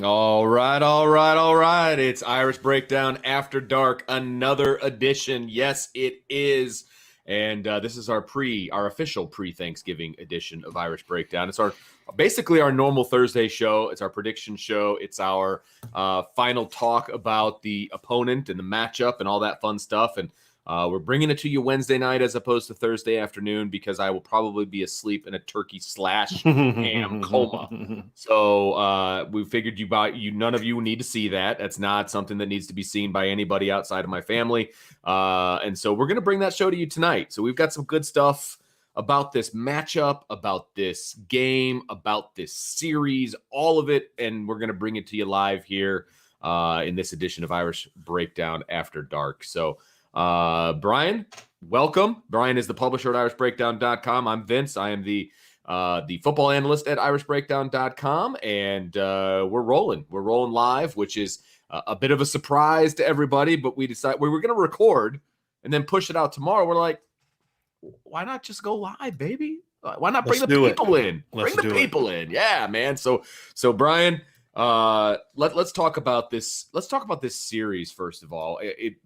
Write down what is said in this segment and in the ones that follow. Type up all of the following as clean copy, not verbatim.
All right, all right, all right. It's Irish Breakdown After Dark, another edition. Yes, it is. And this is our official pre-Thanksgiving edition of Irish Breakdown. It's basically our normal Thursday show. It's our prediction show. It's our final talk about the opponent and the matchup and all that fun stuff. And we're bringing it to you Wednesday night as opposed to Thursday afternoon because I will probably be asleep in a turkey slash ham coma. So we figured none of you need to see that. That's not something that needs to be seen by anybody outside of my family. And so we're going to bring that show to you tonight. So we've got some good stuff about this matchup, about this game, about this series, all of it. And we're going to bring it to you live here in this edition of Irish Breakdown After Dark. So Brian, welcome. Brian is the publisher at irishbreakdown.com. I'm Vince. I am the football analyst at irishbreakdown.com, and we're rolling live, which is a bit of a surprise to everybody, but we decided we were going to record and then push it out tomorrow. We're like, why not just go live, baby? Why not bring the people in? Bring the people in. Yeah, man. So Brian, let's talk about this. Let's talk about this series first of all.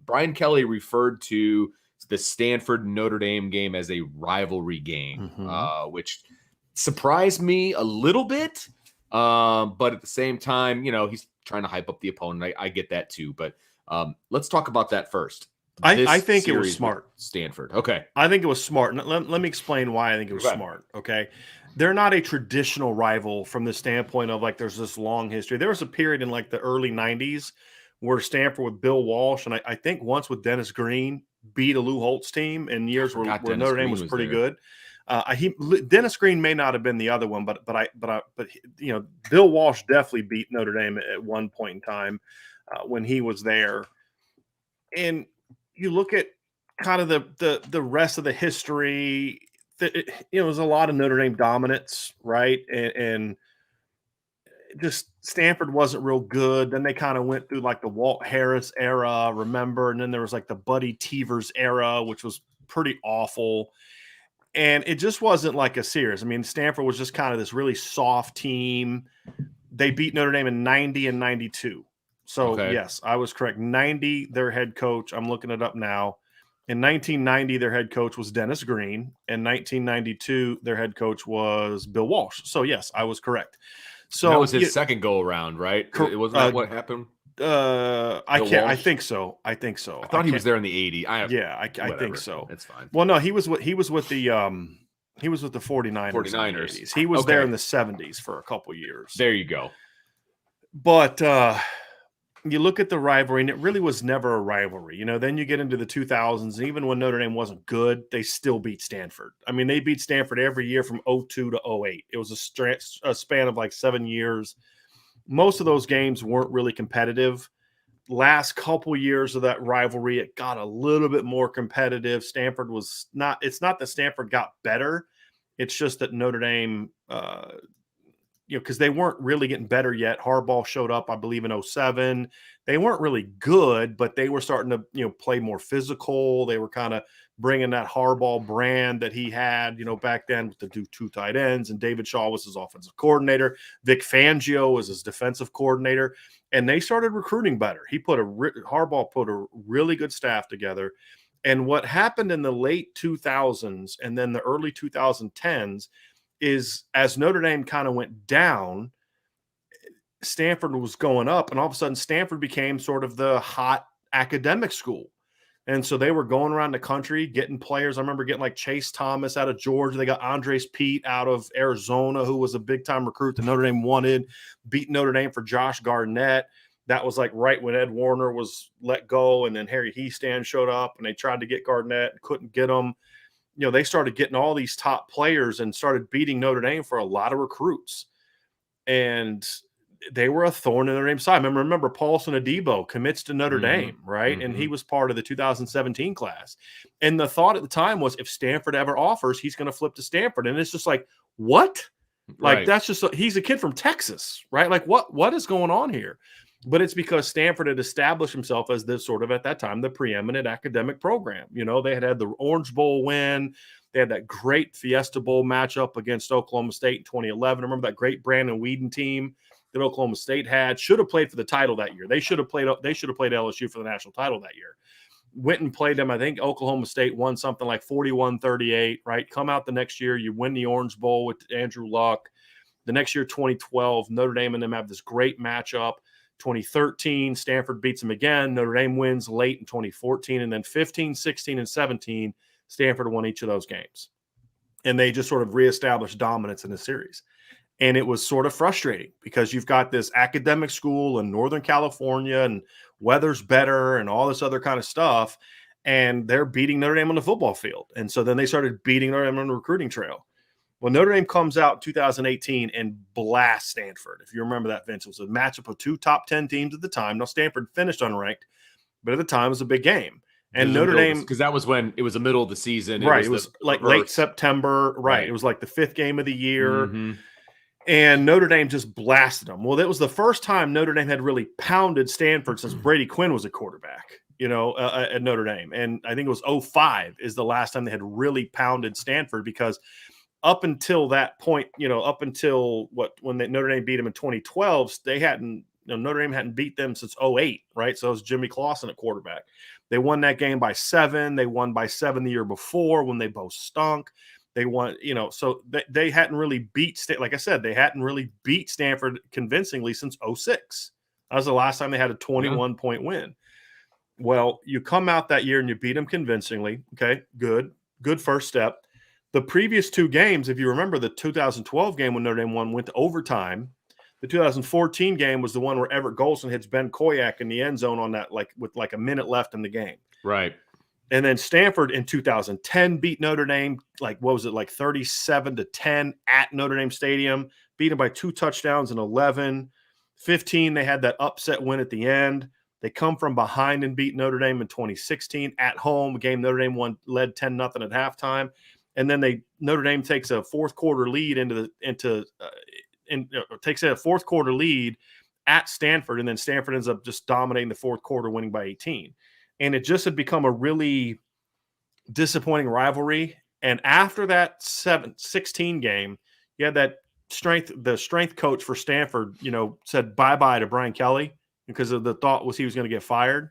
Brian Kelly referred to the Stanford Notre Dame game as a rivalry game, which surprised me a little bit. But at the same time, he's trying to hype up the opponent. I get that too. But let's talk about that first. I think it was smart. Stanford. Okay. I think it was smart. Let me explain why I think it was smart. Okay. They're not a traditional rival from the standpoint of like there's this long history. There was a period in like the early 90s where Stanford with Bill Walsh and I think once with Dennis Green beat a Lou Holtz team in years where Notre Dame was pretty good. Dennis Green may not have been the other one, but Bill Walsh definitely beat Notre Dame at one point in time when he was there. And you look at kind of the rest of the history. There's a lot of Notre Dame dominance, right? And just Stanford wasn't real good. Then they kind of went through like the Walt Harris era, remember? And then there was like the Buddy Teevers era, which was pretty awful. And it just wasn't like a series. I mean, Stanford was just kind of this really soft team. They beat Notre Dame in 90 and 92. So, Yes, I was correct. 90, their head coach, I'm looking it up now. In 1990, their head coach was Dennis Green. In 1992, their head coach was Bill Walsh. So, yes, I was correct. So that was his second go around, right? It wasn't that what happened? I think so. I thought he was there in the 80s. I think so. It's fine. Well, no, he was with the 49ers. 49ers. He was there in the 70s for a couple years. There you go. But you look at the rivalry, and it really was never a rivalry. Then you get into the 2000s, and even when Notre Dame wasn't good, they still beat Stanford. I mean, they beat Stanford every year from 2002 to 2008. It was a span of like 7 years. Most of those games weren't really competitive. Last couple years of that rivalry, it got a little bit more competitive. Stanford was not – it's not that Stanford got better. It's just that Notre Dame because they weren't really getting better yet. Harbaugh showed up, I believe, in 2007. They weren't really good, but they were starting to, play more physical. They were kind of bringing that Harbaugh brand that he had, back then with the two tight ends. And David Shaw was his offensive coordinator. Vic Fangio was his defensive coordinator. And they started recruiting better. Harbaugh put a really good staff together. And what happened in the late 2000s and then the early 2010s is as Notre Dame kind of went down, Stanford was going up, and all of a sudden Stanford became sort of the hot academic school. And so they were going around the country getting players. I remember getting like Chase Thomas out of Georgia. They got Andres Pete out of Arizona, who was a big-time recruit that Notre Dame wanted, beat Notre Dame for Josh Garnett. That was like right when Ed Warner was let go, and then Harry Hiestand showed up, and they tried to get Garnett and couldn't get him. They started getting all these top players and started beating Notre Dame for a lot of recruits. And they were a thorn in Notre Dame's side. Remember Paulson Adebo commits to Notre Dame, right? And he was part of the 2017 class. And the thought at the time was if Stanford ever offers, he's going to flip to Stanford. And it's just like, what? Like, that's just he's a kid from Texas, right? Like, what is going on here? But it's because Stanford had established himself as this sort of, at that time, the preeminent academic program. They had the Orange Bowl win. They had that great Fiesta Bowl matchup against Oklahoma State in 2011. I remember that great Brandon Weeden team that Oklahoma State had. Should have played for the title that year. They should have played LSU for the national title that year. Went and played them. I think Oklahoma State won something like 41-38, right? Come out the next year, you win the Orange Bowl with Andrew Luck. The next year, 2012, Notre Dame and them have this great matchup. 2013, Stanford beats them again. Notre Dame wins late in 2014. And then 15, 16, and 17, Stanford won each of those games. And they just sort of reestablished dominance in the series. And it was sort of frustrating because you've got this academic school in Northern California and weather's better and all this other kind of stuff. And they're beating Notre Dame on the football field. And so then they started beating Notre Dame on the recruiting trail. Well, Notre Dame comes out in 2018 and blasts Stanford. If you remember that, Vince, it was a matchup of two top 10 teams at the time. Now, Stanford finished unranked, but at the time it was a big game. And Notre Dame, because that was when it was the middle of the season. It was like late September. Right. It was like the 5th game of the year. Mm-hmm. And Notre Dame just blasted them. Well, that was the first time Notre Dame had really pounded Stanford since Brady Quinn was a quarterback, at Notre Dame. And I think it was 2005 is the last time they had really pounded Stanford, because up until that point, up until when Notre Dame beat them in 2012, Notre Dame hadn't beat them since 2008, right? So it was Jimmy Clausen at quarterback. They won that game by 7. They won by 7 the year before when they both stunk. They won, so they hadn't really like I said, they hadn't really beat Stanford convincingly since 2006. That was the last time they had a 21-point win. Well, you come out that year and you beat them convincingly. Okay, good first step. The previous 2 games, if you remember, the 2012 game when Notre Dame went to overtime. The 2014 game was the one where Everett Golson hits Ben Koyak in the end zone on that, with a minute left in the game. Right. And then Stanford in 2010 beat Notre Dame, 37-10 at Notre Dame Stadium, beat them by 2 touchdowns in 11. 15, they had that upset win at the end. They come from behind and beat Notre Dame in 2016 at home, a game Notre Dame led 10-0 at halftime. And then Notre Dame takes a fourth quarter lead takes a fourth quarter lead at Stanford, and then Stanford ends up just dominating the fourth quarter, winning by 18. And it just had become a really disappointing rivalry. And after that 16 game, you had the strength coach for Stanford, said bye-bye to Brian Kelly because of the thought was he was going to get fired.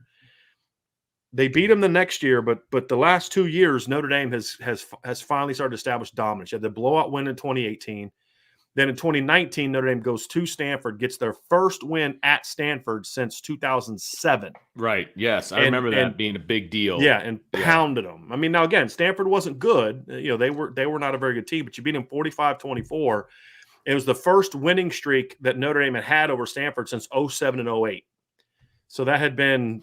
They beat him the next year, but the last 2 years, Notre Dame has finally started to establish dominance. You had the blowout win in 2018. Then in 2019, Notre Dame goes to Stanford, gets their first win at Stanford since 2007. Right. Yes, I remember that being a big deal. Yeah, and pounded them. I mean, now again, Stanford wasn't good. They were not a very good team, but you beat them 45-24. It was the first winning streak that Notre Dame had over Stanford since 2007 and 2008. So that had been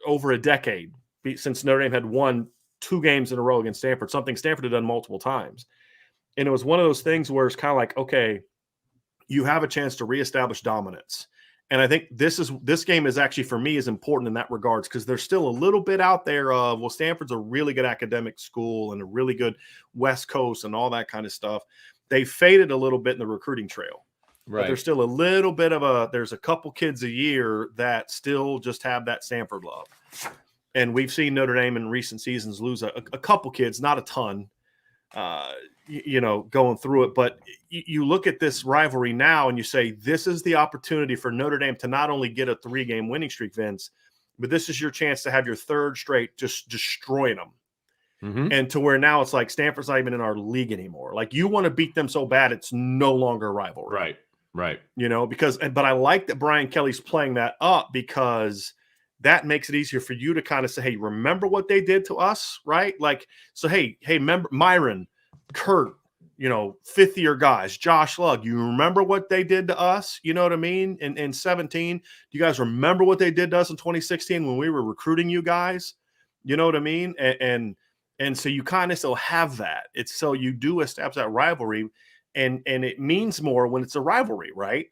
over a decade since Notre Dame had won 2 games in a row against Stanford, something Stanford had done multiple times. And it was one of those things where it's kind of like, okay, you have a chance to reestablish dominance. And I think this game is actually, for me, is important in that regards, because there's still a little bit out there of, well, Stanford's a really good academic school and a really good West Coast and all that kind of stuff. They faded a little bit in the recruiting trail. Right. But there's still a little bit of there's a couple kids a year that still just have that Stanford love. And we've seen Notre Dame in recent seasons lose a couple kids, not a ton, going through it. But you look at this rivalry now and you say, this is the opportunity for Notre Dame to not only get a 3-game winning streak, Vince, but this is your chance to have your 3rd straight just destroying them. Mm-hmm. And to where now it's like Stanford's not even in our league anymore. Like, you want to beat them so bad, it's no longer a rivalry. Right. But I like that Brian Kelly's playing that up, because that makes it easier for you to kind of say, hey, remember what they did to us, right? Like, so, hey, remember Myron, Kurt, 5th-year guys, Josh Lugg, you remember what they did to us? You know what I mean? In 17, do you guys remember what they did to us in 2016 when we were recruiting you guys? You know what I mean? And so you kind of still have that. It's so you do establish that rivalry, and it means more when it's a rivalry, right?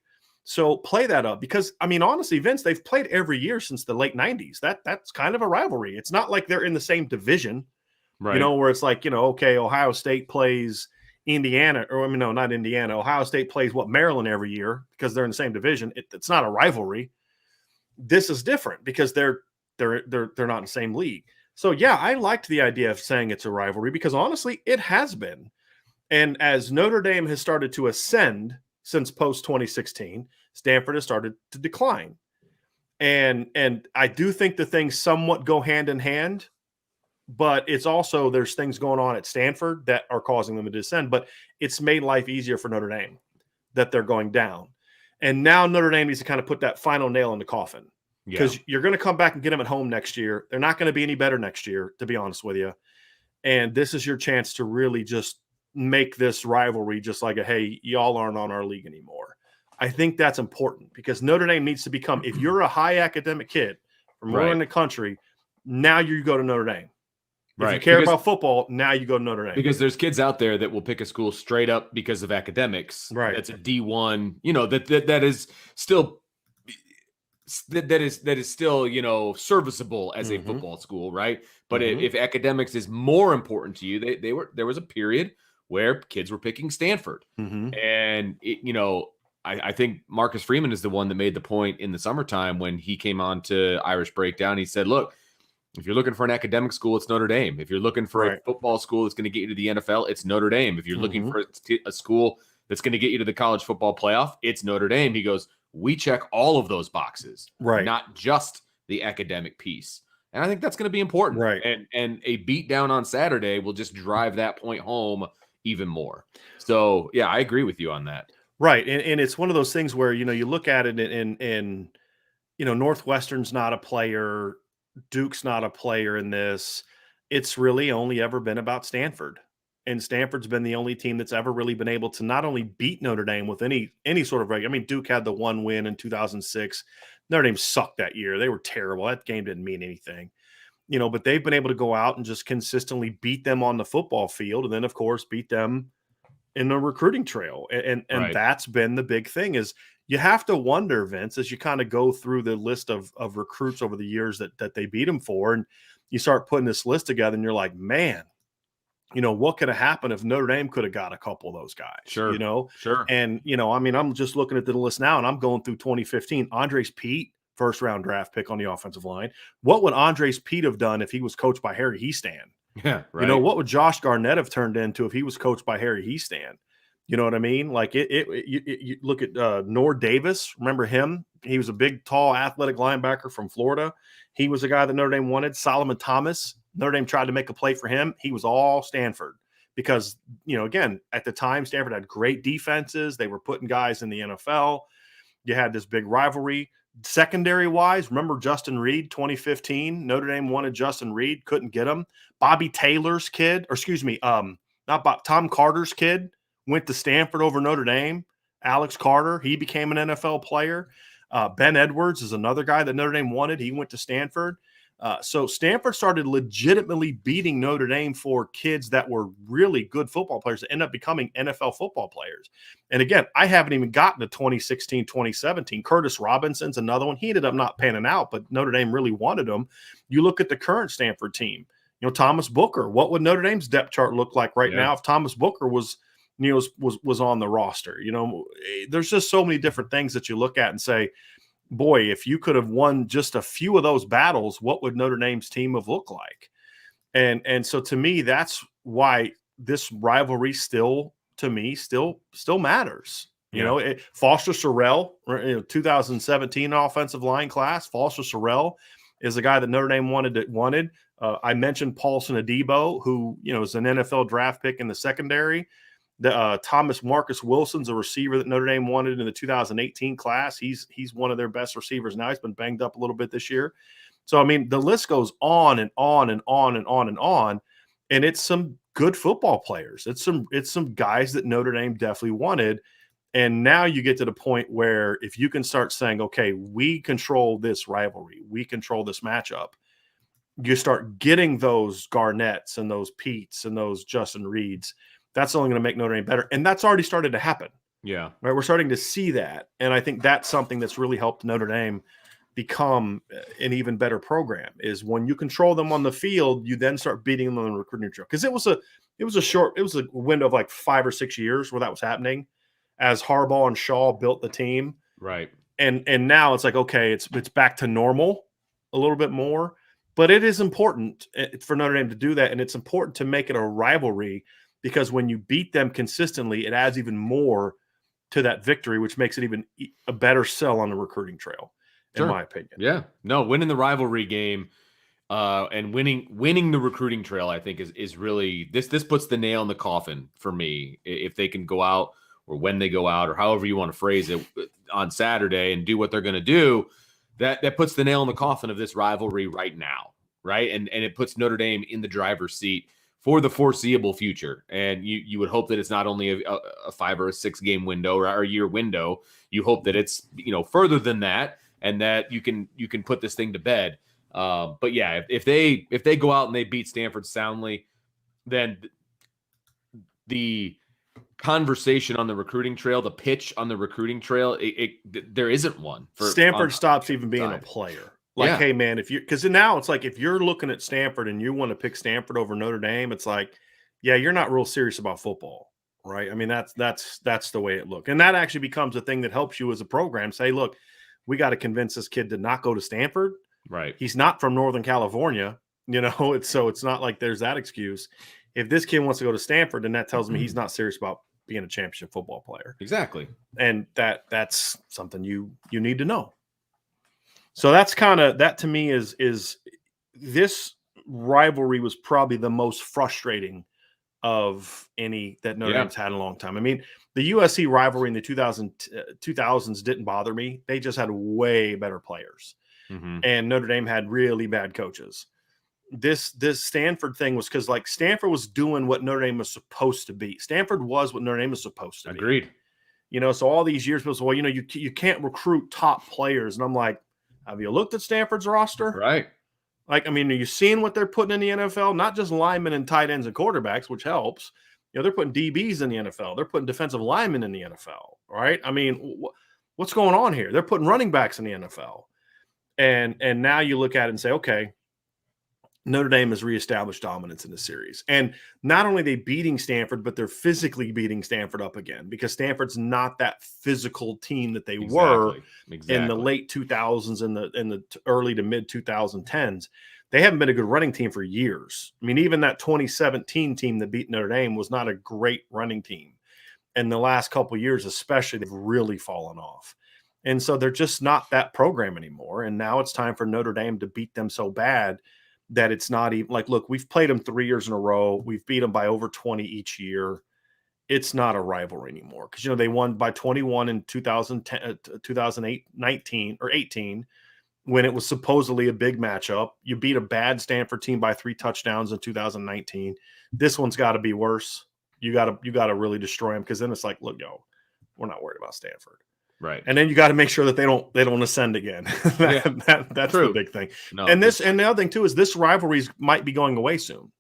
So play that up, because, I mean, honestly, Vince, they've played every year since the late 90s. That's kind of a rivalry. It's not like they're in the same division, right? Where it's like, okay, Ohio State plays Indiana, or no, not Indiana. Ohio State plays Maryland every year because they're in the same division. It's not a rivalry. This is different because they're not in the same league. So yeah, I liked the idea of saying it's a rivalry, because honestly, it has been. And as Notre Dame has started to ascend since post 2016, Stanford has started to decline. And I do think the things somewhat go hand in hand, but it's also there's things going on at Stanford that are causing them to descend, but it's made life easier for Notre Dame that they're going down. And now Notre Dame needs to kind of put that final nail in the coffin because you're going to come back and get them at home next year. They're not going to be any better next year, to be honest with you. And this is your chance to really just make this rivalry just like hey, y'all aren't on our league anymore. I think that's important because Notre Dame needs to become, if you're a high academic kid from around the country, now you go to Notre Dame. If you care about football, now you go to Notre Dame. Because there's kids out there that will pick a school straight up because of academics. Right. That's a D1, that is still serviceable as a football school, right? But if academics is more important to you, there was a period where kids were picking Stanford. And I think Marcus Freeman is the one that made the point in the summertime when he came on to Irish Breakdown. He said, look, if you're looking for an academic school, it's Notre Dame. If you're looking for a football school that's going to get you to the NFL, it's Notre Dame. If you're looking for a school that's going to get you to the college football playoff, it's Notre Dame. He goes, we check all of those boxes, not just the academic piece. And I think that's going to be important. And a beat down on Saturday will just drive that point home even more. So, yeah, I agree with you on that. Right. And it's one of those things where, you look at it and Northwestern's not a player, Duke's not a player in this. It's really only ever been about Stanford. And Stanford's been the only team that's ever really been able to not only beat Notre Dame with any sort of regular. I mean, Duke had the one win in 2006. Notre Dame sucked that year. They were terrible. That game didn't mean anything. But they've been able to go out and just consistently beat them on the football field and then, of course, beat them in the recruiting trail. And that's been the big thing is you have to wonder, Vince, as you kind of go through the list of recruits over the years that they beat them for, and you start putting this list together and you're like, man, what could have happened if Notre Dame could have got a couple of those guys? Sure. And, I'm just looking at the list now and I'm going through 2015. Andres Pete, first round draft pick on the offensive line. What would Andres Pete have done if he was coached by Harry Hiestand? Yeah, right. What would Josh Garnett have turned into if he was coached by Harry Hiestand? You know what I mean? Like you look at Nor Davis. Remember him? He was a big, tall, athletic linebacker from Florida. He was a guy that Notre Dame wanted. Solomon Thomas. Notre Dame tried to make a play for him. He was all Stanford because, again, at the time, Stanford had great defenses. They were putting guys in the NFL. You had this big rivalry. Secondary-wise, remember Justin Reed, 2015? Notre Dame wanted Justin Reed, couldn't get him. Bobby Taylor's kid, Tom Carter's kid, went to Stanford over Notre Dame. Alex Carter, he became an NFL player. Ben Edwards is another guy that Notre Dame wanted. He went to Stanford. So Stanford started legitimately beating Notre Dame for kids that were really good football players that end up becoming NFL football players. And again, I haven't even gotten to 2016, 2017. Curtis Robinson's another one. He ended up not panning out, but Notre Dame really wanted him. You look at the current Stanford team, Thomas Booker. What would Notre Dame's depth chart look like right now if Thomas Booker was on the roster? There's just so many different things that you look at and say, boy, if you could have won just a few of those battles, what would Notre Dame's team have looked like? And so to me, that's why this rivalry still matters. Foster Sorrell, 2017 offensive line class. Foster Sorrell is a guy that Notre Dame wanted. I mentioned Paulson Adebo, who is an NFL draft pick in the secondary. Thomas Marcus Wilson's a receiver that Notre Dame wanted in the 2018 class. He's one of their best receivers now. He's been banged up a little bit this year. So, I mean, the list goes on and on and on and on and on. And it's some good football players. It's some guys that Notre Dame definitely wanted. And now you get to the point where if you can start saying, okay, we control this rivalry, we control this matchup, you start getting those Garnetts and those Petes and those Justin Reeds. That's only going to make Notre Dame better. And that's already started to happen. Yeah. Right. We're starting to see that. And I think that's something that's really helped Notre Dame become an even better program is when you control them on the field, you then start beating them on the recruiting trail. Because it was a window of like 5 or 6 years where that was happening as Harbaugh and Shaw built the team. Right. And now it's like, okay, it's back to normal a little bit more. But it is important for Notre Dame to do that. And it's important to make it a rivalry because when you beat them consistently, it adds even more to that victory, which makes it even a better sell on the recruiting trail, in my opinion. Yeah. No, winning the rivalry game and winning the recruiting trail, I think is really this puts the nail in the coffin for me. If they can go out, or when they go out, or however you want to phrase it, on Saturday and do what they're going to do, that puts the nail in the coffin of this rivalry right now, right? And it puts Notre Dame in the driver's seat for the foreseeable future. And you would hope that it's not only a 5 or a 6 game window or a year window. You hope that it's further than that, and that you can put this thing to bed. But yeah, if they go out and they beat Stanford soundly, then the conversation on the recruiting trail, the pitch on the recruiting trail, there isn't one. Stanford stops even being a player. Like, hey man, because now it's like, if you're looking at Stanford and you want to pick Stanford over Notre Dame, it's like, yeah, you're not real serious about football, right? I mean, that's the way it looked, and that actually becomes a thing that helps you as a program. Say, look, we got to convince this kid to not go to Stanford. Right. He's not from Northern California, it's not like there's that excuse. If this kid wants to go to Stanford, then that tells me he's not serious about being a championship football player. Exactly. And that's something you need to know. So that's kind of, that to me is this rivalry was probably the most frustrating of any that Notre Dame's had in a long time. I mean, the USC rivalry in the 2000s didn't bother me. They just had way better players. Mm-hmm. And Notre Dame had really bad coaches. This Stanford thing was because, like, Stanford was doing what Notre Dame was supposed to be. Stanford was what Notre Dame was supposed to be. Agreed. So all these years, people say, well, you can't recruit top players. And I'm like, have you looked at Stanford's roster? Right. Like, I mean, are you seeing what they're putting in the NFL? Not just linemen and tight ends and quarterbacks, which helps. They're putting DBs in the NFL. They're putting defensive linemen in the NFL, right? I mean, what's going on here? They're putting running backs in the NFL. And now you look at it and say, okay, Notre Dame has reestablished dominance in the series. And not only are they beating Stanford, but they're physically beating Stanford up again, because Stanford's not that physical team that they were in the late 2000s and the early to mid 2010s. They haven't been a good running team for years. I mean, even that 2017 team that beat Notre Dame was not a great running team. And the last couple of years, especially, they've really fallen off. And so they're just not that program anymore. And now it's time for Notre Dame to beat them so bad that it's not even like, look, we've played them 3 years in a row. We've beat them by over 20 each year. It's not a rivalry anymore, because, they won by 21 in 2008, 19 or 18, when it was supposedly a big matchup. You beat a bad Stanford team by 3 touchdowns in 2019. This one's got to be worse. You got to really destroy them, because then it's like, look, we're not worried about Stanford. Right. And then you got to make sure that they don't ascend again. That's true. The big thing. No, and the other thing too is this rivalry might be going away soon.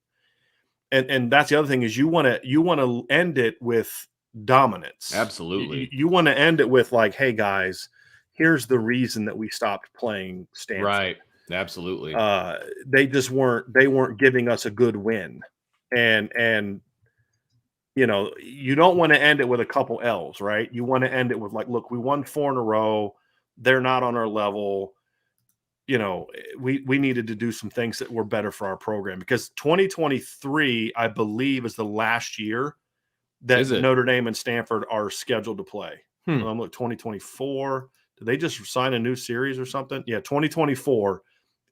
And that's the other thing, is you want to end it with dominance. Absolutely. You want to end it with, like, hey guys, here's the reason that we stopped playing Stanford. Right. Absolutely. They weren't giving us a good win. And you don't want to end it with a couple L's, right? You want to end it with, like, look, we won 4 in a row. They're not on our level. We needed to do some things that were better for our program, because 2023, I believe, is the last year that Notre Dame and Stanford are scheduled to play. Look, 2024. Did they just sign a new series or something? Yeah, 2024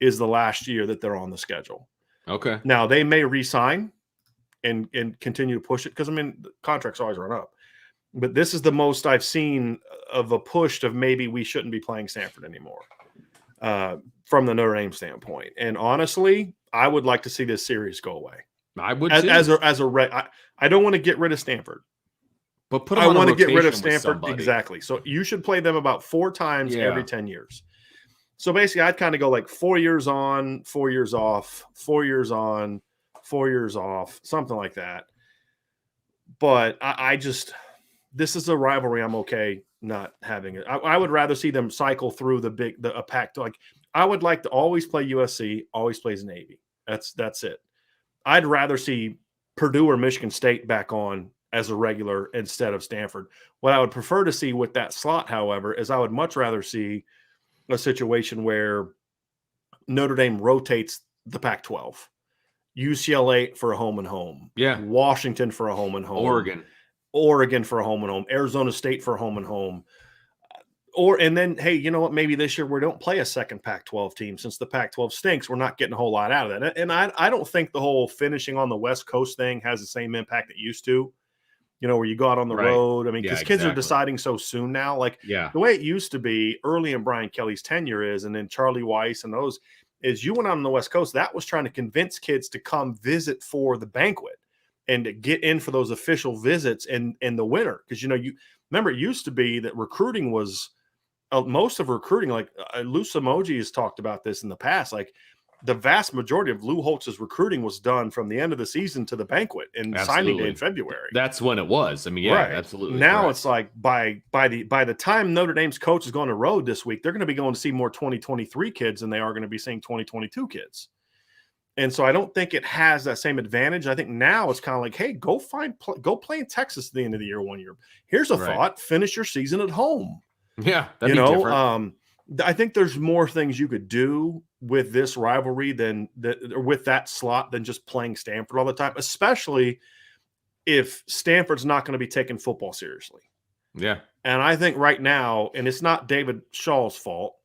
is the last year that they're on the schedule. Okay. Now, they may re-sign and continue to push it, because, I mean, the contracts always run up. But this is the most I've seen of a push of maybe we shouldn't be playing Stanford anymore from the Notre Dame standpoint. And honestly, I would like to see this series go away. I would I don't want to get rid of Stanford. But I want to get rid of Stanford. Exactly. So you should play them about 4 times every 10 years. So basically, I'd kind of go like 4 years on, 4 years off, 4 years on, 4 years off, something like that. But this is a rivalry I'm okay not having it. I would rather see them cycle through a pack. Like, I would like to always play USC, always plays Navy. That's it. I'd rather see Purdue or Michigan State back on as a regular instead of Stanford. What I would prefer to see with that slot, however, is I would much rather see a situation where Notre Dame rotates the Pac-12. UCLA for a home and home. Yeah. Washington for a home and home. Oregon. Oregon for a home and home, Arizona State for a home and home. And then, hey, you know what? Maybe this year we don't play a second Pac-12 team since the Pac-12 stinks. We're not getting a whole lot out of that. And I don't think the whole finishing on the West Coast thing has the same impact it used to, where you go out on the road. I mean, because kids are deciding so soon now. Like the way it used to be early in Brian Kelly's tenure and then Charlie Weiss and those, is you went out on the West Coast. That was trying to convince kids to come visit for the banquet and to get in for those official visits in the winter. Because, you remember it used to be that recruiting was most of recruiting, like Lou Samoji has talked about this in the past, like the vast majority of Lou Holtz's recruiting was done from the end of the season to the banquet and signing day in February. That's when it was. I mean, yeah, right. Absolutely. Now correct. It's like by the time Notre Dame's coach is going to road this week, they're going to be going to see more 2023 kids than they are going to be seeing 2022 kids. And so I don't think it has that same advantage. I think now it's kind of like, hey, go play in Texas at the end of the year 1 year. Here's a thought: finish your season at home. Yeah, that'd be different. I think there's more things you could do with this rivalry or with that slot than just playing Stanford all the time, especially if Stanford's not going to be taking football seriously. Yeah. And I think right now, and it's not David Shaw's fault,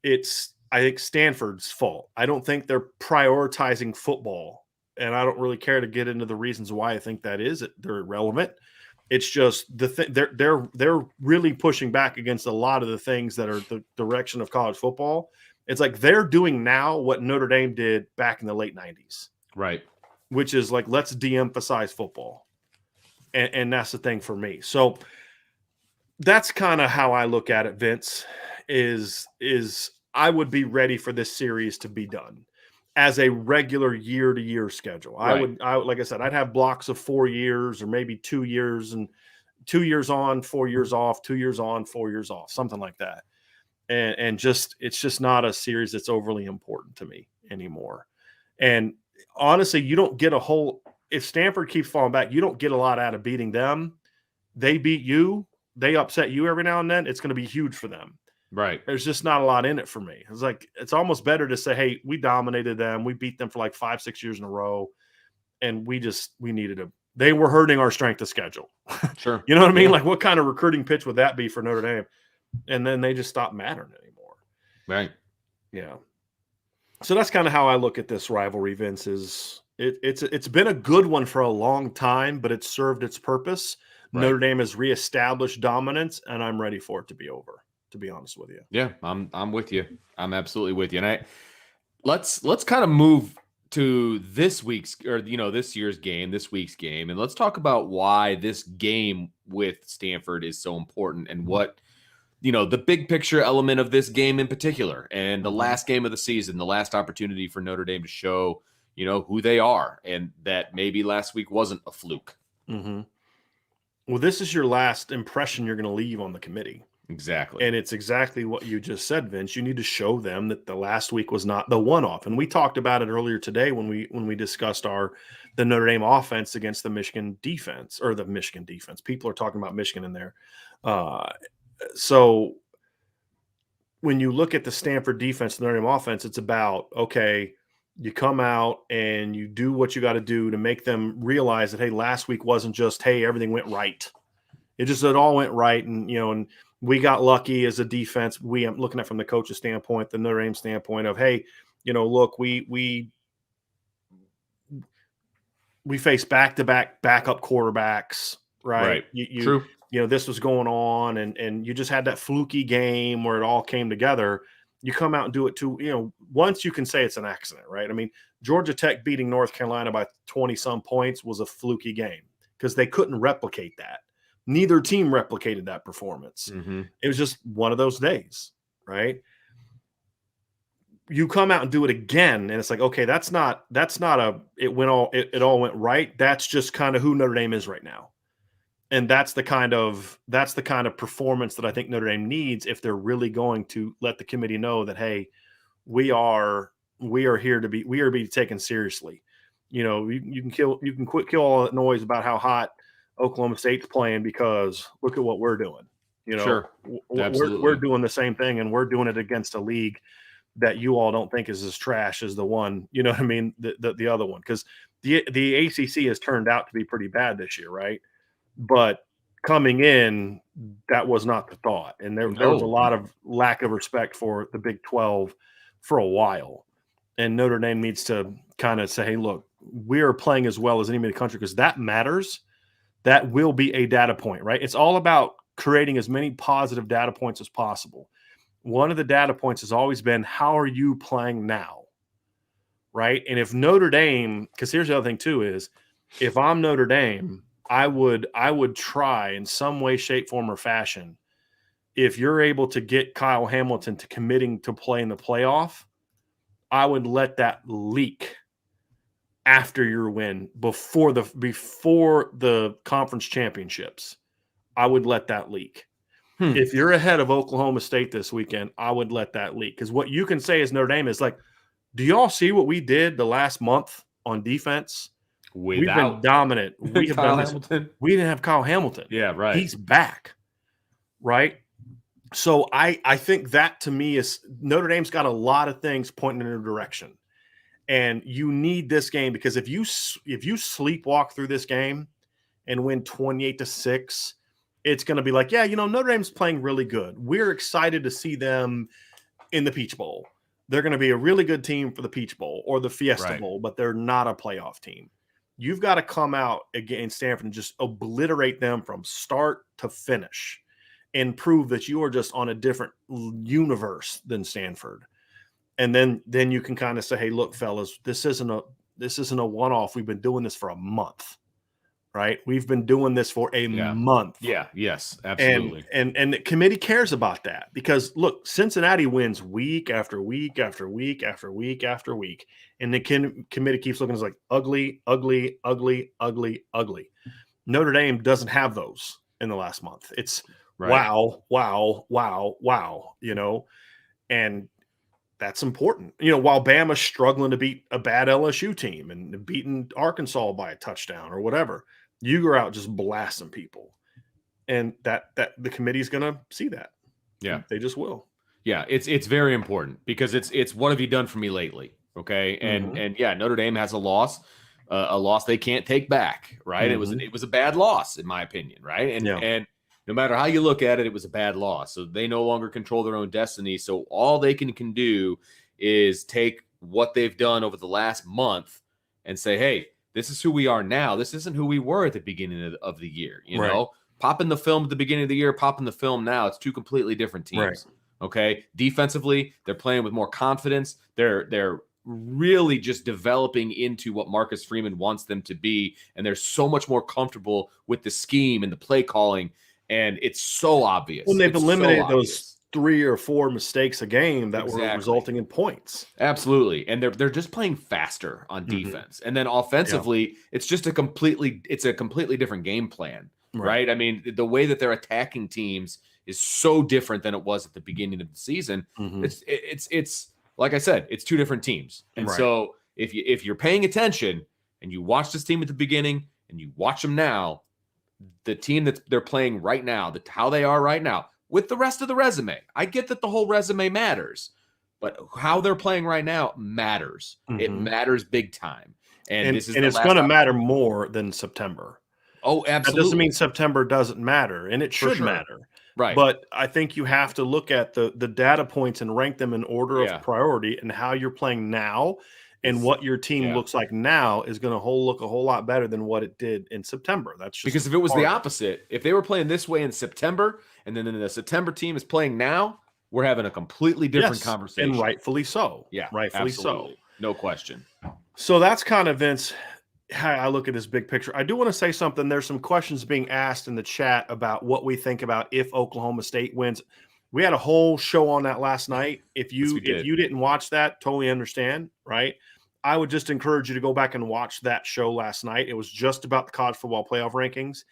I think Stanford's fault. I don't think they're prioritizing football, and I don't really care to get into the reasons why I think that is. They're irrelevant. It's just they're really pushing back against a lot of the things that are the direction of college football. It's like they're doing now what Notre Dame did back in the late 90s. Right. Which is like, let's de-emphasize football. And that's the thing for me. So that's kind of how I look at it, Vince, is I would be ready for this series to be done as a regular year-to-year schedule. Right. I would, like I said, I'd have blocks of 4 years or maybe 2 years, and 2 years on, 4 years off, 2 years on, 4 years off, something like that. And it's just not a series that's overly important to me anymore. And honestly, you don't get if Stanford keeps falling back, you don't get a lot out of beating them. They beat you, they upset you every now and then. It's going to be huge for them. Right. There's just not a lot in it for me. It's like, it's almost better to say, hey, we dominated them. We beat them for like 5-6 years in a row. And we needed them. They were hurting our strength of schedule. Sure. You know what I mean? Like, what kind of recruiting pitch would that be for Notre Dame? And then they just stopped mattering anymore. Right. Yeah. So that's kind of how I look at this rivalry, Vince. It's been a good one for a long time, but it's served its purpose. Right. Notre Dame has reestablished dominance, and I'm ready for it to be over, to be honest with you. Yeah, I'm with you. I'm absolutely with you. And let's kind of move to this week's this year's game, this week's game, and let's talk about why this game with Stanford is so important and what the big picture element of this game in particular, and the last game of the season, the last opportunity for Notre Dame to show who they are, and that maybe last week wasn't a fluke. Mm-hmm. Well, this is your last impression you're going to leave on the committee. Exactly. And it's exactly what you just said, Vince. You need to show them that the last week was not the one-off. And we talked about it earlier today when we discussed the Notre Dame offense against the Michigan defense, or the Michigan defense. People are talking about Michigan in there. So when you look at the Stanford defense, the Notre Dame offense, it's about, okay, you come out and you do what you got to do to make them realize that, hey, last week wasn't just, hey, everything went right. It all went right. And, and we got lucky as a defense. I'm looking at from the coach's standpoint, the Notre Dame standpoint of, hey, look, we faced back-to-back backup quarterbacks, right? True. This was going on, and you just had that fluky game where it all came together. You come out and do it too. Once you can say it's an accident, right? I mean, Georgia Tech beating North Carolina by 20-some points was a fluky game because they couldn't replicate that. Neither team replicated that performance. Mm-hmm. It was just one of those days, right? You come out and do it again, and it's like, okay, that's not it all went right. That's just kind of who Notre Dame is right now. And that's the kind of performance that I think Notre Dame needs if they're really going to let the committee know that, hey, we are here to be taken seriously. You can quit kill all that noise about how hot Oklahoma State's playing, because look at what we're doing. Sure. We're doing the same thing, and we're doing it against a league that you all don't think is as trash as the one, you know what I mean? The other one, because the ACC has turned out to be pretty bad this year, right? But coming in, that was not the thought. And there was a No. lot of lack of respect for the Big 12 for a while. And Notre Dame needs to kind of say, hey, look, we are playing as well as anybody in the country because that matters. That will be a data point, right? It's all about creating as many positive data points as possible. One of the data points has always been, how are you playing now? Right. And if Notre Dame, because here's the other thing too, is if I'm Notre Dame, I would try in some way, shape, form, or fashion. If you're able to get Kyle Hamilton to committing to play in the playoff, I would let that leak after your win before the conference championships. I would let that leak. If you're ahead of Oklahoma State this weekend, I would let that leak. Because what you can say as Notre Dame is like, do y'all see what we did the last month on defense? We've been dominant. We have done this. Hamilton. We didn't have Kyle Hamilton. Yeah, right. He's back. Right. So I think that to me is Notre Dame's got a lot of things pointing in a direction. And you need this game because if you sleepwalk through this game and win 28-6, it's going to be like, yeah, Notre Dame's playing really good. We're excited to see them in the Peach Bowl. They're going to be a really good team for the Peach Bowl or the Fiesta Bowl, but they're not a playoff team. You've got to come out against Stanford and just obliterate them from start to finish and prove that you are just on a different universe than Stanford. And then you can kind of say, hey, look, fellas, this isn't a one-off. We've been doing this for a month, right? We've been doing this for a month. Yeah. Yes, absolutely. And the committee cares about that because look, Cincinnati wins week after week after week after week after week. And the committee keeps looking as like ugly, ugly, ugly, ugly, ugly. Notre Dame doesn't have those in the last month. It's wow, wow, wow, wow, and that's important. While Bama's struggling to beat a bad LSU team and beating Arkansas by a touchdown or whatever, you go out just blasting people. And that the committee's going to see that. Yeah. They just will. Yeah, it's very important because it's what have you done for me lately? Okay. And yeah, Notre Dame has a loss they can't take back, right? It was a bad loss in my opinion, right? And no matter how you look at it, it was a bad loss. So they no longer control their own destiny. So all they can do is take what they've done over the last month and say, hey, this is who we are now. This isn't who we were at the beginning of the year. You know, popping the film at the beginning of the year, popping the film now. It's two completely different teams. Right. Okay. Defensively, they're playing with more confidence. They're really just developing into what Marcus Freeman wants them to be. And they're so much more comfortable with the scheme and the play calling. And it's so obvious. When they've eliminated those 3 or 4 mistakes a game that were resulting in points. Absolutely. And they're just playing faster on defense. And then offensively, it's just a completely different game plan, right? I mean, the way that they're attacking teams is so different than it was at the beginning of the season. It's like I said, it's two different teams. And so if you're paying attention and you watch this team at the beginning and you watch them now, the team that they're playing right now, how they are right now, with the rest of the resume. I get that the whole resume matters, but how they're playing right now matters. It matters big time. And it's going to matter more than September. Oh, absolutely. That doesn't mean September doesn't matter, and it should matter. Right. But I think you have to look at the data points and rank them in order of priority and how you're playing now. And what your team looks like now is going to look a whole lot better than what it did in September. That's just because if it was the opposite, if they were playing this way in September, and then the September team is playing now, we're having a completely different conversation. And rightfully so. Yeah, rightfully absolutely. so. No question. So that's kind of, Vince, how I look at this big picture. I do want to say something. There's some questions being asked in the chat about what we think about if Oklahoma State wins. We had a whole show on that last night. If you didn't watch that, totally understand, right? I would just encourage you to go back and watch that show last night. It was just about the college football playoff rankings.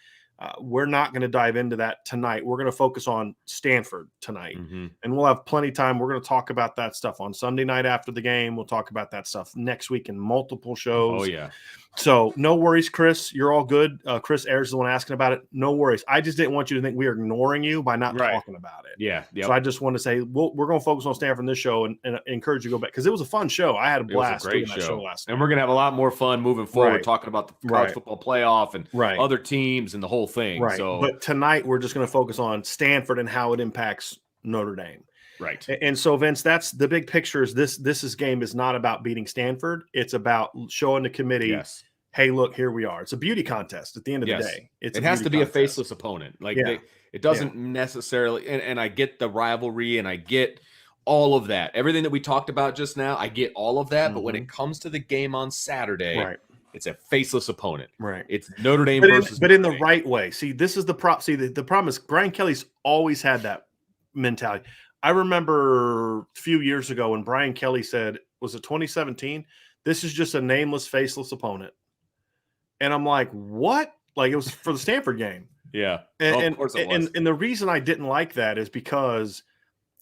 We're not going to dive into that tonight. We're going to focus on Stanford tonight, and we'll have plenty of time. We're going to talk about that stuff on Sunday night after the game. We'll talk about that stuff next week in multiple shows. Oh, yeah. So no worries, Chris. You're all good. Chris Ayers is the one asking about it. No worries. I just didn't want you to think we are ignoring you by not talking about it. Yeah. Yep. So I just want to say we're going to focus on Stanford in this show and encourage you to go back because it was a fun show. I had a blast doing that show last night. And we're going to have a lot more fun moving forward talking about the college football playoff and other teams and the whole thing. Right. So, But tonight we're just going to focus on Stanford and how it impacts Notre Dame. right. And so, Vince, that's the big picture. Is this game is not about beating Stanford. It's about showing the committee, Yes. hey, look, here we are. It's a beauty contest at the end of the Yes. day. It has to be a faceless opponent. Like it doesn't necessarily, and I get the rivalry and I get all of that. Everything that we talked about just now, I get all of that. But when it comes to the game on Saturday, it's a faceless opponent. Right. It's Notre Dame but in the right way. See, this is the the problem is Brian Kelly's always had that mentality. I remember a few years ago when Brian Kelly said, was it 2017? This is just a nameless, faceless opponent. And I'm like, what? Like, it was for the Stanford game. Yeah. And, of course it was. And the reason I didn't like that is because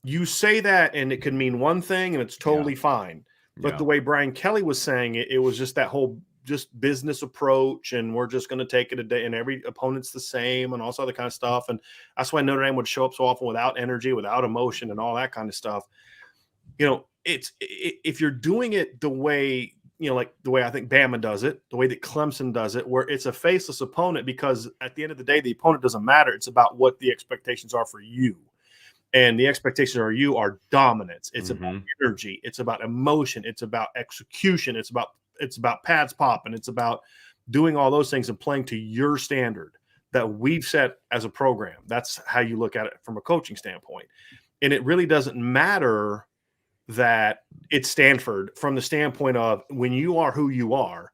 you say that and it can mean one thing and it's totally fine. But the way Brian Kelly was saying it, it was just that whole just business approach, and we're just going to take it a day, and every opponent's the same, and all this other kind of stuff. And that's why Notre Dame would show up so often without energy, without emotion, and all that kind of stuff. You know, if you're doing it the way, you know, like the way I think Bama does it, the way that Clemson does it, where it's a faceless opponent, because at the end of the day, the opponent doesn't matter. It's about what the expectations are for you. And the expectations are dominance. It's about energy. It's about emotion. It's about execution. It's about pads popping. It's about doing all those things and playing to your standard that we've set as a program. That's how you look at it from a coaching standpoint. And it really doesn't matter that it's Stanford from the standpoint of when you are who you are,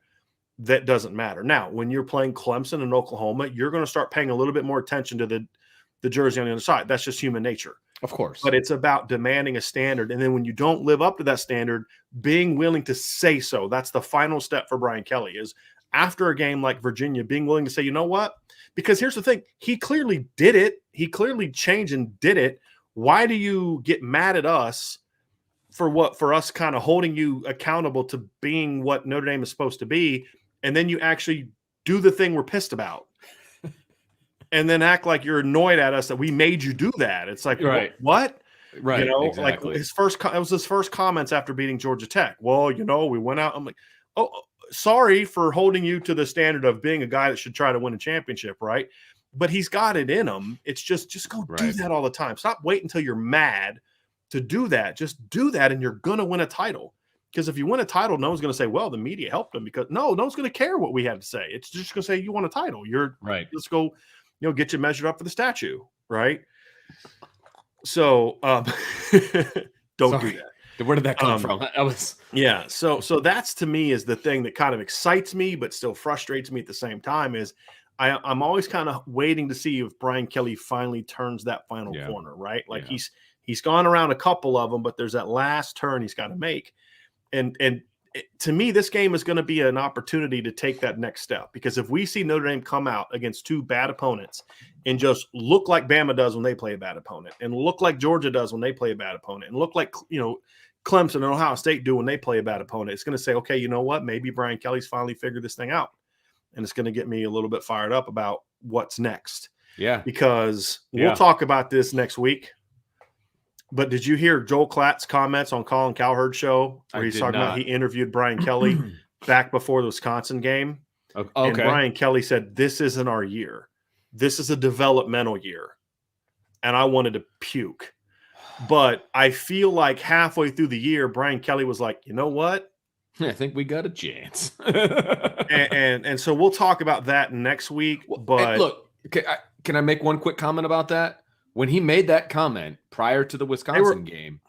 that doesn't matter. Now, when you're playing Clemson and Oklahoma, you're going to start paying a little bit more attention to the jersey on the other side. That's just human nature. Of course. But it's about demanding a standard. And then when you don't live up to that standard, being willing to say so. That's the final step for Brian Kelly, is after a game like Virginia, being willing to say, you know what? Because here's the thing. He clearly did it. He clearly changed and did it. Why do you get mad at us for us kind of holding you accountable to being what Notre Dame is supposed to be? And then you actually do the thing we're pissed about. And then act like you're annoyed at us that we made you do that. It's like, what? Right. You know, exactly. like it was his first comments after beating Georgia Tech. Well, you know, we went out. I'm like, oh, sorry for holding you to the standard of being a guy that should try to win a championship, right? But he's got it in him. It's just go do that all the time. Stop waiting until you're mad to do that. Just do that, and you're gonna win a title. Because if you win a title, no one's going to say, well, the media helped him, because no one's going to care what we had to say. It's just going to say you won a title. You're right. Let's go, you know, get you measured up for the statue. Right. So don't do that. Where did that come from? Yeah. So that's, to me, is the thing that kind of excites me, but still frustrates me at the same time, is I'm always kind of waiting to see if Brian Kelly finally turns that final corner, right? Like he's gone around a couple of them, but there's that last turn he's got to make. And to me, this game is going to be an opportunity to take that next step, because if we see Notre Dame come out against two bad opponents and just look like Bama does when they play a bad opponent, and look like Georgia does when they play a bad opponent, and look like, you know, Clemson and Ohio State do when they play a bad opponent, it's going to say, okay, you know what? Maybe Brian Kelly's finally figured this thing out. And it's going to get me a little bit fired up about what's next. Yeah. Because we'll talk about this next week. But did you hear Joel Klatt's comments on Colin Cowherd's show, where he's talking about he interviewed Brian Kelly back before the Wisconsin game? Okay. And Brian Kelly said, this isn't our year. This is a developmental year. And I wanted to puke. But I feel like halfway through the year, Brian Kelly was like, you know what? I think we got a chance. and so we'll talk about that next week. But look, can I make one quick comment about that? When he made that comment prior to the Wisconsin game,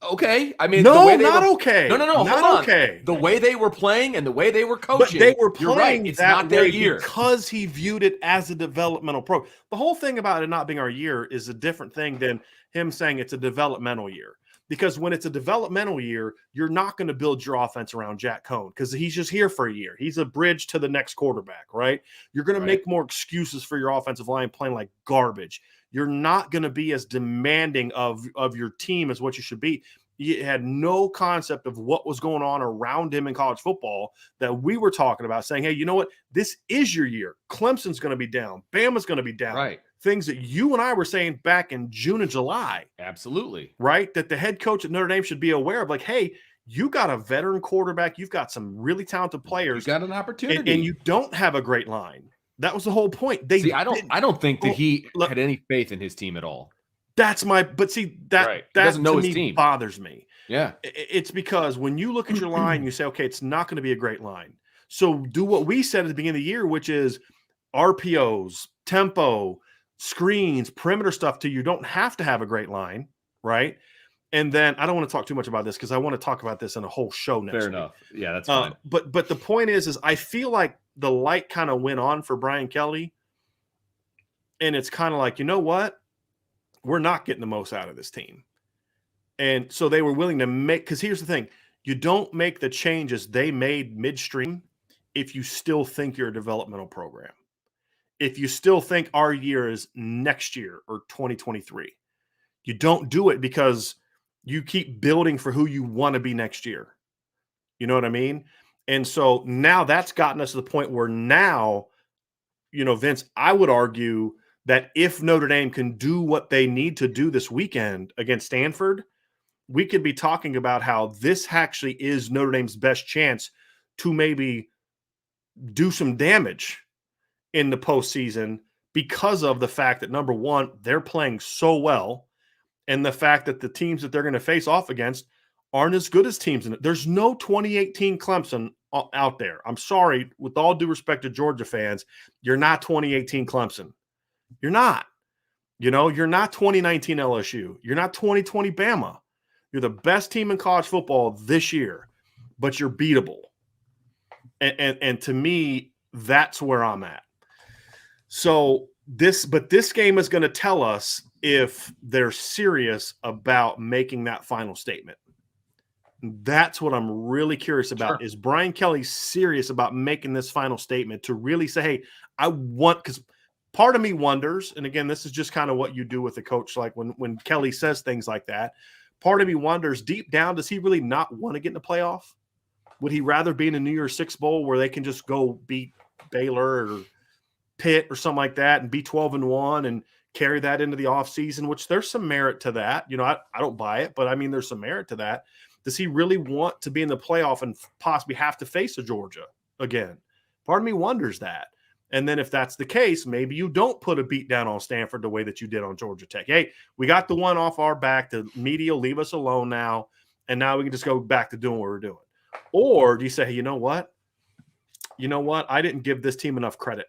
okay. I mean, no, the way they not were, okay. No, not okay. The way they were playing and the way they were coaching, but they were playing, you're right. It's not their year, because he viewed it as a developmental program. The whole thing about it not being our year is a different thing than him saying it's a developmental year. Because when it's a developmental year, you're not going to build your offense around Jack Cohn, because he's just here for a year. He's a bridge to the next quarterback, right? You're going to make more excuses for your offensive line playing like garbage. You're not going to be as demanding of your team as what you should be. You had no concept of what was going on around him in college football that we were talking about, saying, hey, you know what? This is your year. Clemson's going to be down. Bama's going to be down. Right. Things that you and I were saying back in June and July. Absolutely. Right? That the head coach at Notre Dame should be aware of, like, hey, you got a veteran quarterback. You've got some really talented players. You got an opportunity. And you don't have a great line. That was the whole point. I don't think that he had any faith in his team at all. But see, that right. He doesn't know to his me team. bothers me. Yeah. It's because when you look at your line, you say, okay, it's not going to be a great line. So do what we said at the beginning of the year, which is RPOs, tempo, screens, perimeter stuff you don't have to have a great line, right? And then I don't want to talk too much about this because I want to talk about this in a whole show next week. Fair enough. Yeah, that's fine. But the point is I feel like the light kind of went on for Brian Kelly. And it's kind of like, you know what? We're not getting the most out of this team. And so they were willing to make, because here's the thing. You don't make the changes they made midstream if you still think you're a developmental program. If you still think our year is next year or 2023. You don't do it because you keep building for who you want to be next year. You know what I mean? And so now that's gotten us to the point where now, Vince, I would argue that if Notre Dame can do what they need to do this weekend against Stanford, we could be talking about how this actually is Notre Dame's best chance to maybe do some damage in the postseason because of the fact that, number one, they're playing so well, and the fact that the teams that they're going to face off against aren't as good as teams in it. There's no 2018 Clemson out there. I'm sorry, with all due respect to Georgia fans, you're not 2018 Clemson. You're not. You're not 2019 LSU. You're not 2020 Bama. You're the best team in college football this year, but you're beatable. And to me, that's where I'm at. So this game is going to tell us if they're serious about making that final statement. That's what I'm really curious about. Sure. Is Brian Kelly serious about making this final statement to really say, hey, because part of me wonders, and again, this is just kind of what you do with a coach, like when Kelly says things like that, part of me wonders deep down, does he really not want to get in the playoff? Would he rather be in a New Year's Six Bowl where they can just go beat Baylor or Pitt or something like that and be 12-1 and carry that into the offseason, which there's some merit to that. I don't buy it, but I mean, there's some merit to that. Does he really want to be in the playoff and possibly have to face a Georgia again? Part of me wonders that. And then if that's the case, maybe you don't put a beat down on Stanford the way that you did on Georgia Tech. Hey, we got the one off our back. The media will leave us alone now, and now we can just go back to doing what we're doing. Or do you say, hey, you know what? I didn't give this team enough credit.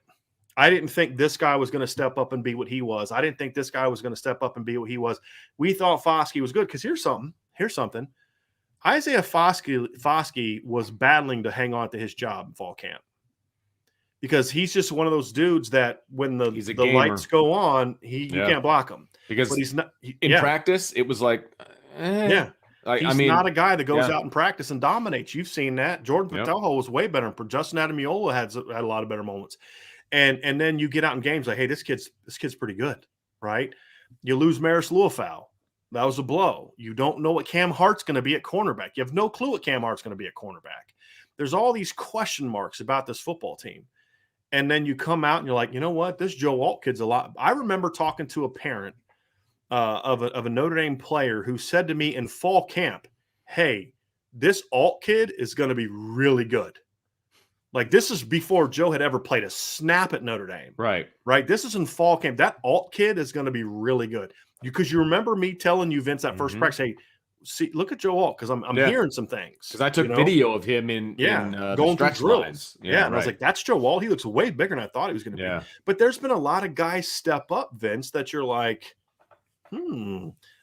I didn't think this guy was going to step up and be what he was. I didn't think this guy was going to step up and be what he was. We thought Foskey was good because here's something. Isaiah Foskey was battling to hang on to his job in fall camp because he's just one of those dudes that when the lights go on, you can't block him. Because he's not in practice. It was like, he's not a guy that goes out in practice and dominates. You've seen that. Jordan Patelho was way better. Justin Adamiola had a lot of better moments. And then you get out in games like, hey, this kid's pretty good, right? You lose Maris Luafau. That was a blow. You don't know what Cam Hart's going to be at cornerback. You have no clue what Cam Hart's going to be at cornerback. There's all these question marks about this football team. And then you come out and you're like, you know what? This Joe Alt kid's a lot. I remember talking to a parent of a Notre Dame player who said to me in fall camp, hey, this Alt kid is going to be really good. Like, this is before Joe had ever played a snap at Notre Dame. Right? This is in fall camp. That Alt kid is going to be really good. Because you remember me telling you, Vince, that first practice, hey, see, look at Joe Alt, because I'm hearing some things. Because I took video of him in going through drills. And I was like, that's Joe Alt. He looks way bigger than I thought he was going to be. But there's been a lot of guys step up, Vince, that you're like,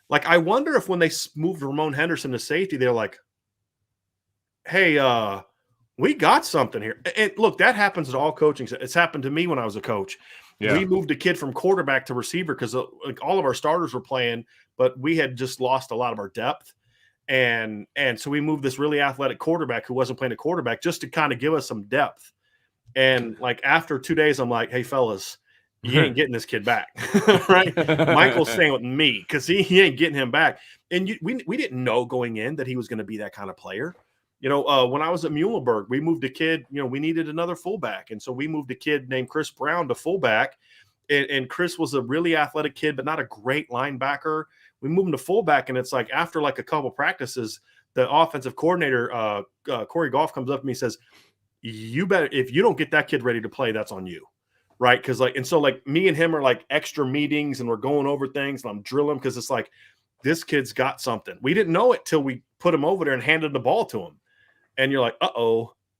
Like, I wonder if when they moved Ramon Henderson to safety, they're like, hey, we got something here. And look, that happens at all coaching. It's happened to me when I was a coach. We moved a kid from quarterback to receiver because all of our starters were playing, but we had just lost a lot of our depth. And so we moved this really athletic quarterback who wasn't playing a quarterback just to kind of give us some depth. And like after 2 days, I'm like, hey, fellas, you ain't getting this kid back, right? Michael's staying with me because he ain't getting him back. And we didn't know going in that he was going to be that kind of player. When I was at Muhlenberg, we moved a kid, we needed another fullback. And so we moved a kid named Chris Brown to fullback. And Chris was a really athletic kid, but not a great linebacker. We moved him to fullback. And it's like after like a couple practices, the offensive coordinator, Corey Goff, comes up to me and says, you better, if you don't get that kid ready to play, that's on you. right? Because like, and so like me and him are like extra meetings, and we're going over things, and I'm drilling because it's like this kid's got something. We didn't know it till we put him over there and handed the ball to him, and you're like,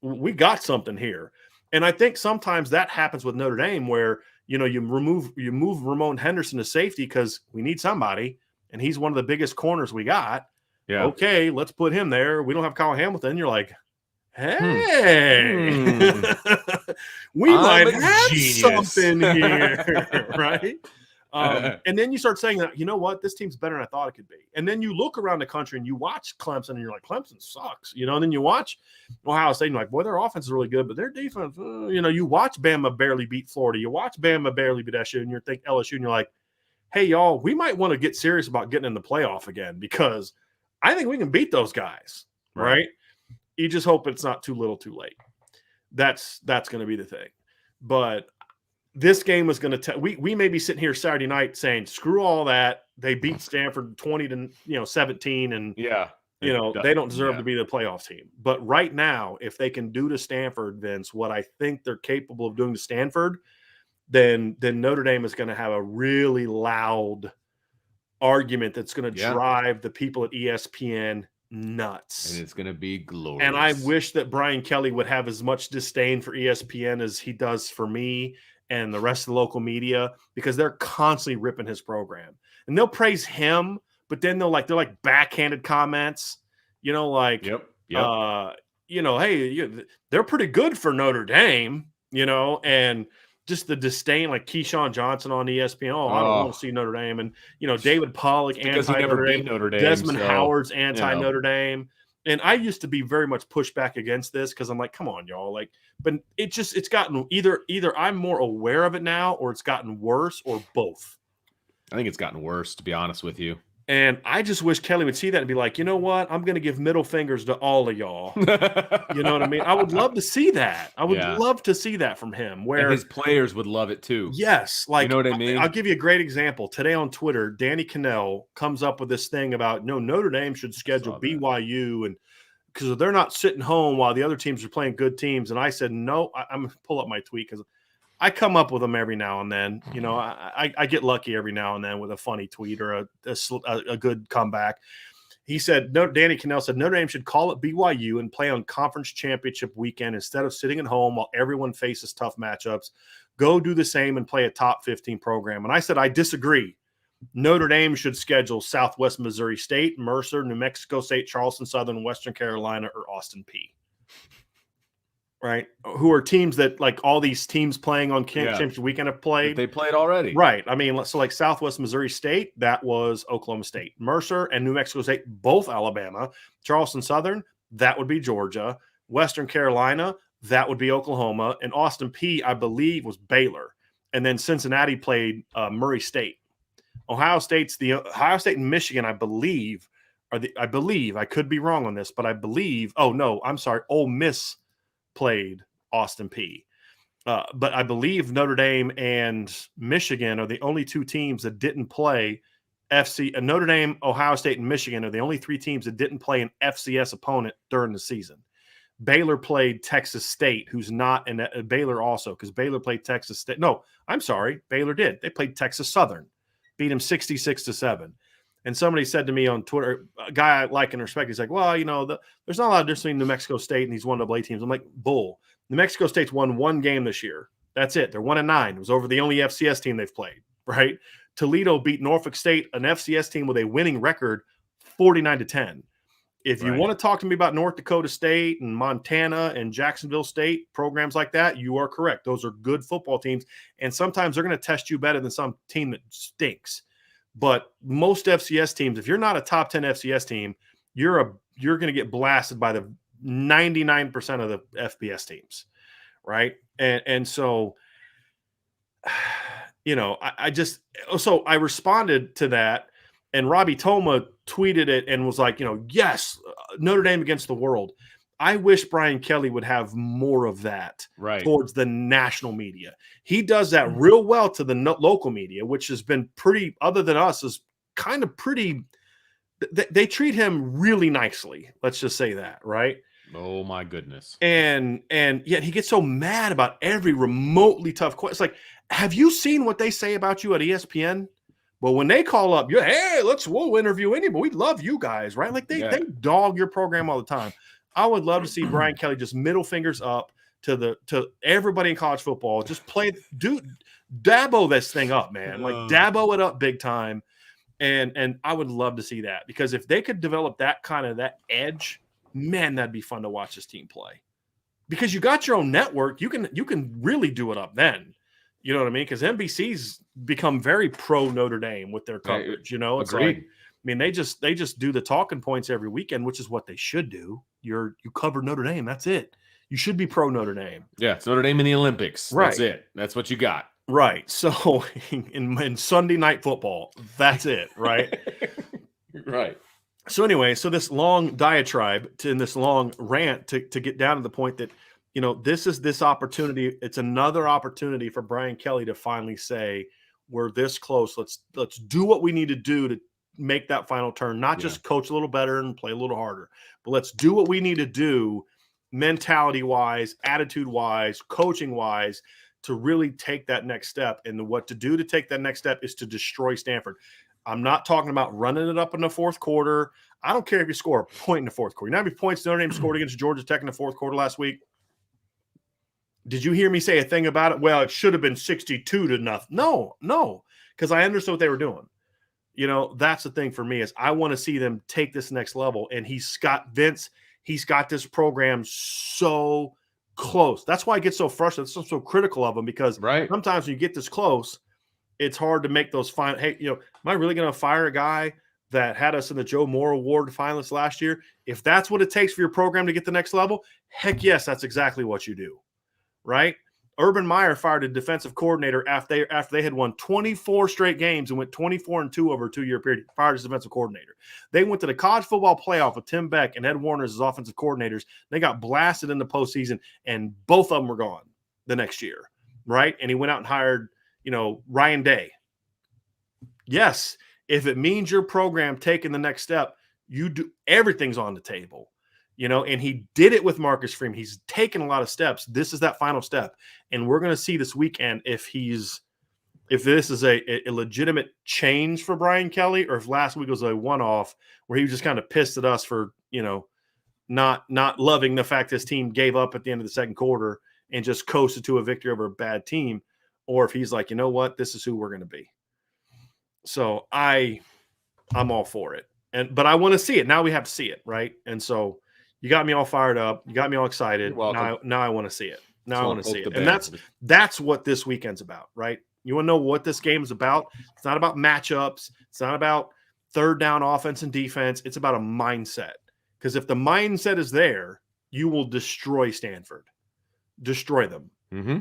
we got something here. And I think sometimes that happens with Notre Dame, where you move Ramon Henderson to safety because we need somebody, and he's one of the biggest corners we got. Yeah. Okay, let's put him there. We don't have Kyle Hamilton. You're like, hey, we might have something here, right? And then you start saying that, you know what, this team's better than I thought it could be. And then you look around the country and you watch Clemson, and you're like, Clemson sucks, and then you watch Ohio State, and you're like, boy, their offense is really good, but their defense, you watch Bama barely beat Florida, you watch Bama barely beat LSU, and LSU, and you're like, hey, y'all, we might want to get serious about getting in the playoff again, because I think we can beat those guys, right? You just hope it's not too little too late. That's going to be the thing. But this game was going to we may be sitting here Saturday night saying, screw all that. They beat Stanford 20 to 17, and they don't deserve to be the playoff team. But right now, if they can do to Stanford, Vince, what I think they're capable of doing to Stanford, then Notre Dame is going to have a really loud argument that's going to drive the people at ESPN nuts. And it's going to be glorious. And I wish that Brian Kelly would have as much disdain for ESPN as he does for me and the rest of the local media, because they're constantly ripping his program. And they'll praise him, but then they're like backhanded comments, hey, they're pretty good for Notre Dame, and just the disdain, like Keyshawn Johnson on ESPN. I don't want to see Notre Dame. And, David Pollock, anti-Notre Dame. Desmond Howard's anti-Notre Dame. And I used to be very much pushed back against this because I'm like, come on, y'all. Like, but it's gotten either I'm more aware of it now, or it's gotten worse, or both. I think it's gotten worse, to be honest with you. And I just wish Kelly would see that and be like, you know what? I'm going to give middle fingers to all of y'all. You know what I mean? I would love to see that. I would love to see that from him. Where and his players would love it too. Yes. Like, you know what I mean? I'll give you a great example. Today on Twitter, Danny Cannell comes up with this thing about, Notre Dame should schedule BYU, and because they're not sitting home while the other teams are playing good teams. And I said, no, I'm going to pull up my tweet because I come up with them every now and then. I get lucky every now and then with a funny tweet or a good comeback. He said, Danny Cannell said, Notre Dame should call it BYU and play on conference championship weekend instead of sitting at home while everyone faces tough matchups. Go do the same and play a top 15 program. And I said, I disagree. Notre Dame should schedule Southwest Missouri State, Mercer, New Mexico State, Charleston Southern, Western Carolina, or Austin Peay. Right, who are teams that, like, all these teams playing on championship weekend have played. They played already. Right. I mean, so like Southwest Missouri State, that was Oklahoma State. Mercer and New Mexico State, both Alabama. Charleston Southern, that would be Georgia. Western Carolina, that would be Oklahoma. And Austin Peay, I believe, was Baylor. And then Cincinnati played Murray State. Ohio State and Michigan, I believe, I could be wrong on this, but I believe, Ole Miss played Austin Peay. But I believe Notre Dame and Michigan are the only two teams that didn't play Notre Dame, Ohio State, and Michigan are the only three teams that didn't play an FCS opponent during the season. Baylor played Texas State, who's not in Baylor also, because Baylor played Texas State. No, I'm sorry. Baylor did. They played Texas Southern, beat them 66-7. And somebody said to me on Twitter, a guy I like and respect, he's like, well, there's not a lot of difference between New Mexico State and these 1AA teams. I'm like, bull. New Mexico State's won one game this year. That's it. They're 1-9. It was over the only FCS team they've played, right? Toledo beat Norfolk State, an FCS team with a winning record, 49-10. If you want to talk to me about North Dakota State and Montana and Jacksonville State, programs like that, you are correct. Those are good football teams. And sometimes they're going to test you better than some team that stinks. But most FCS teams, if you're not a top 10 FCS team, you're going to get blasted by the 99% of the FBS teams, right? And so, I responded to that, and Robbie Toma tweeted it and was like, yes, Notre Dame against the world. I wish Brian Kelly would have more of that towards the national media. He does that real well to the local media, which has been pretty, other than us, is kind of pretty. They treat him really nicely. Let's just say that, right? Oh my goodness. And yet he gets so mad about every remotely tough question. It's like, have you seen what they say about you at ESPN? Well, when they call up, hey, we'll interview anybody. We love you guys, right? Like they dog your program all the time. I would love to see Brian Kelly just middle fingers up to everybody in college football. Just dabo this thing up, man. Like dabo it up big time. And I would love to see that, because if they could develop that edge, man, that'd be fun to watch this team play. Because you got your own network, you can really do it up then. You know what I mean? Because NBC's become very pro Notre Dame with their coverage. You know, it's agreed. like, I mean, they just do the talking points every weekend, which is what they should do. You cover Notre Dame, that's it. You should be pro Notre Dame. Yeah, it's Notre Dame in the Olympics. Right. That's it. That's what you got. Right. So in Sunday night football, that's it. Right. Right. So anyway, so this long diatribe in this long rant to get down to the point that, you know, this opportunity. It's another opportunity for Brian Kelly to finally say, we're this close. Let's do what we need to do to make that final turn, not just coach a little better and play a little harder, but let's do what we need to do mentality wise, attitude wise, coaching wise, to really take that next step. And what to do to take that next step is to destroy Stanford. I'm not talking about running it up in the fourth quarter. I don't care if you score a point in the fourth quarter. You know how many points Notre Dame scored against Georgia Tech in the fourth quarter last week? Did you hear me say a thing about it? Well, it should have been 62-0. No, because I understood what they were doing. You know, that's the thing for me, is I want to see them take this next level. And he's got this program so close. That's why I get so frustrated. I'm so critical of him, because sometimes when you get this close, it's hard to make those final. Hey, you know, am I really going to fire a guy that had us in the Joe Moore Award finalists last year? If that's what it takes for your program to get the next level, heck yes, that's exactly what you do. Right? Urban Meyer fired a defensive coordinator after they had won 24 straight games and went 24-2 over a 2-year period. Fired his defensive coordinator. They went to the college football playoff with Tim Beck and Ed Warner as offensive coordinators. They got blasted in the postseason, and both of them were gone the next year. Right? And he went out and hired, you know, Ryan Day. Yes, if it means your program taking the next step, you do, everything's on the table. You know, and he did it with Marcus Freeman. He's taken a lot of steps. This is that final step. And we're going to see this weekend if this is a legitimate change for Brian Kelly, or if last week was a one-off where he was just kind of pissed at us for, you know, not loving the fact his team gave up at the end of the second quarter and just coasted to a victory over a bad team, or if he's like, you know what, this is who we're going to be. So I'm all for it. But I want to see it. Now we have to see it, right? And so you got me all fired up. You got me all excited. Now I want to see it. Now I want to see it. And that's what this weekend's about, right? You want to know what this game is about? It's not about matchups. It's not about third down offense and defense. It's about a mindset. Because if the mindset is there, you will destroy Stanford. Destroy them. Mm-hmm.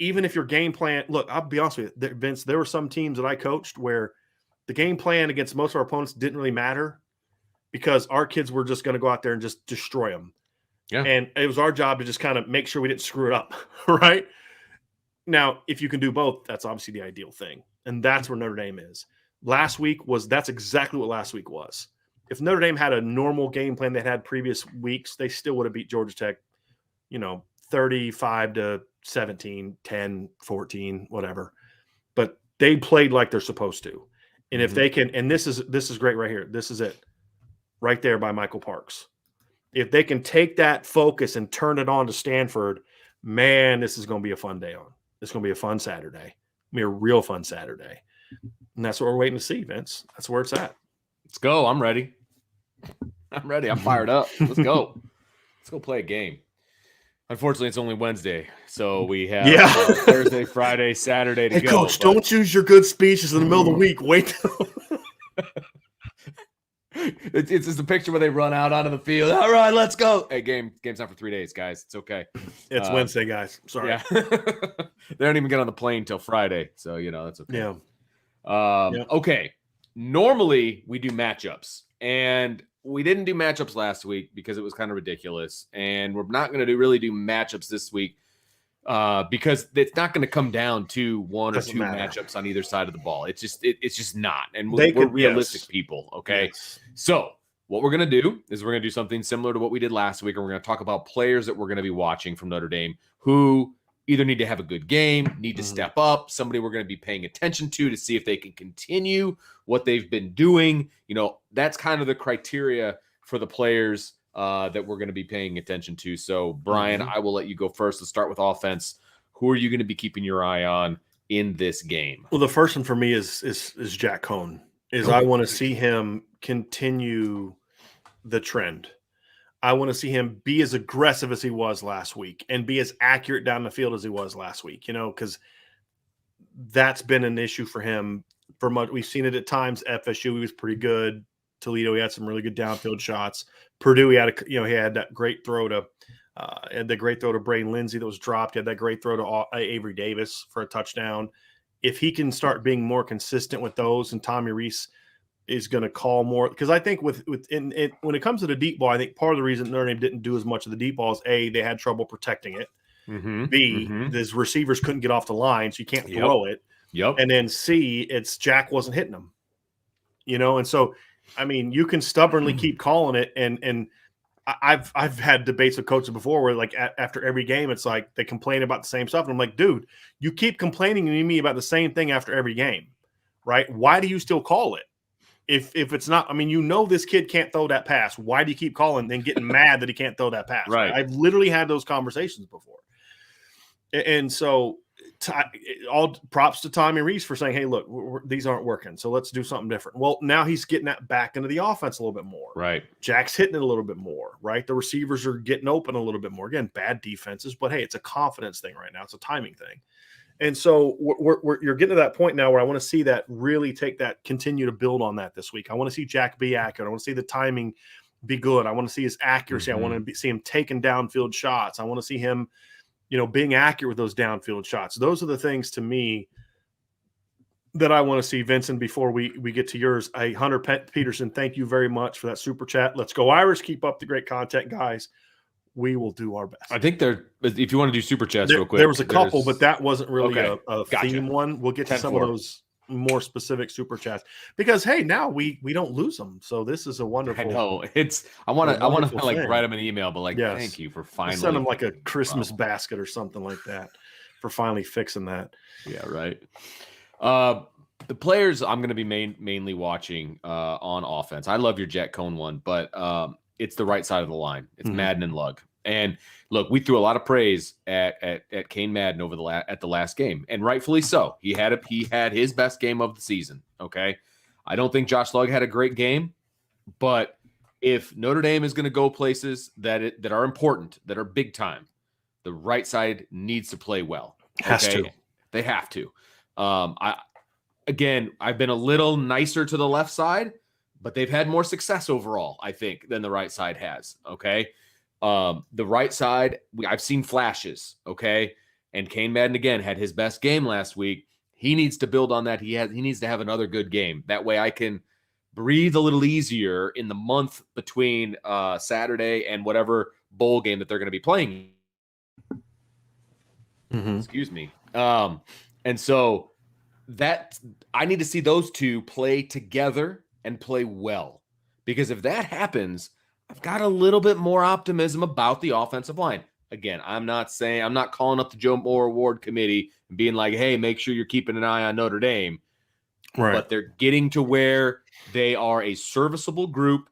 Even if your game plan – look, I'll be honest with you, Vince, there were some teams that I coached where the game plan against most of our opponents didn't really matter, because our kids were just going to go out there and just destroy them. Yeah. And it was our job to just kind of make sure we didn't screw it up, right? Now, if you can do both, that's obviously the ideal thing. And that's where Notre Dame is. That's exactly what last week was. If Notre Dame had a normal game plan they had previous weeks, they still would have beat Georgia Tech, 35-17, 10, 14, whatever. But they played like they're supposed to. And if they can, and this is great right here. This is it. Right there by Michael Parks. If they can take that focus and turn it on to Stanford, man, this is going to be a fun day on. It's going to be a fun Saturday. It's going to be a real fun Saturday. And that's what we're waiting to see, Vince. That's where it's at. Let's go. I'm ready. I'm fired up. Let's go. Let's go play a game. Unfortunately, it's only Wednesday, so we have Thursday, Friday, Saturday to go. Coach, don't use your good speeches in the middle of the week. Wait till It's just a picture where they run out onto the field. All right, let's go. Hey, game's not for 3 days, guys. It's okay. It's Wednesday, guys. Sorry. Yeah. They don't even get on the plane till Friday, so that's okay. Yeah. Okay. Normally we do matchups, and we didn't do matchups last week because it was kind of ridiculous, and we're not going to really do matchups this week because it's not going to come down to one or two matchups on either side of the ball. It's just not. And we're realistic people. Okay. Yes. So what we're going to do is we're going to do something similar to what we did last week, and we're going to talk about players that we're going to be watching from Notre Dame who either need to have a good game, need to step up, somebody we're going to be paying attention to see if they can continue what they've been doing. That's kind of the criteria for the players that we're going to be paying attention to. So, Brian, I will let you go first. Let's start with offense. Who are you going to be keeping your eye on in this game? Well, the first one for me is Jack Cohn. I want to see him continue the trend. I want to see him be as aggressive as he was last week and be as accurate down the field as he was last week, because that's been an issue for him for much. We've seen it at times. FSU, he was pretty good. Toledo, he had some really good downfield shots. Purdue, he had that great throw to Braden Lindsey that was dropped. He had that great throw to Avery Davis for a touchdown. If he can start being more consistent with those, and Tommy Rees is going to call more, because I think when it comes to the deep ball, I think part of the reason Notre Dame didn't do as much of the deep ball is A, they had trouble protecting it. B, the receivers couldn't get off the line, so you can't throw it. And then C, it's Jack wasn't hitting them. And so I mean, you can stubbornly keep calling it, and I've had debates with coaches before where like after every game, it's like they complain about the same stuff, and I'm like, dude, you keep complaining to me about the same thing after every game, right? Why do you still call it? If it's not, I mean, this kid can't throw that pass. Why do you keep calling and getting mad that he can't throw that pass? Right. I've literally had those conversations before. And so all props to Tommy Rees for saying, hey, look, these aren't working, so let's do something different. Well, now he's getting that back into the offense a little bit more. Right. Jack's hitting it a little bit more, right? The receivers are getting open a little bit more. Again, bad defenses, but hey, it's a confidence thing right now. It's a timing thing. And so you're getting to that point now where I want to see that really continue to build on that this week. I want to see Jack be accurate. I want to see the timing be good. I want to see his accuracy. I want to see him taking downfield shots. I want to see him, being accurate with those downfield shots. Those are the things to me that I want to see, Vincent, before we get to yours. Hunter Peterson, thank you very much for that super chat. Let's go Irish. Keep up the great content, guys. We will do our best. I think if you want to do super chats real quick. There was a couple, but that wasn't really a theme one. We'll get to some of those more specific super chats because, hey, now we don't lose them. So this is a wonderful. I know. I want to like write them an email, but thank you for finally. Send them like a Christmas basket or something like that for finally fixing that. Yeah, right. The players I'm going to be mainly watching on offense. I love your Jack Cohn one, but it's the right side of the line. It's Madden and Lugg. And look, we threw a lot of praise at Kane Madden at the last game, and rightfully so. He had his best game of the season. Okay, I don't think Josh Lugg had a great game, but if Notre Dame is going to go places that are important, that are big time, the right side needs to play well. They have to. I've been a little nicer to the left side, but they've had more success overall, I think, than the right side has. Okay. The right side, I've seen flashes. Okay. And Kane Madden again had his best game last week. He needs to build on that. He needs to have another good game. That way I can breathe a little easier in the month between Saturday and whatever bowl game that they're going to be playing. Excuse me. And so that I need to see those two play together and play well, because if that happens, I've got a little bit more optimism about the offensive line. Again, I'm not calling up the Joe Moore Award Committee and being like, hey, make sure you're keeping an eye on Notre Dame. Right. But they're getting to where they are a serviceable group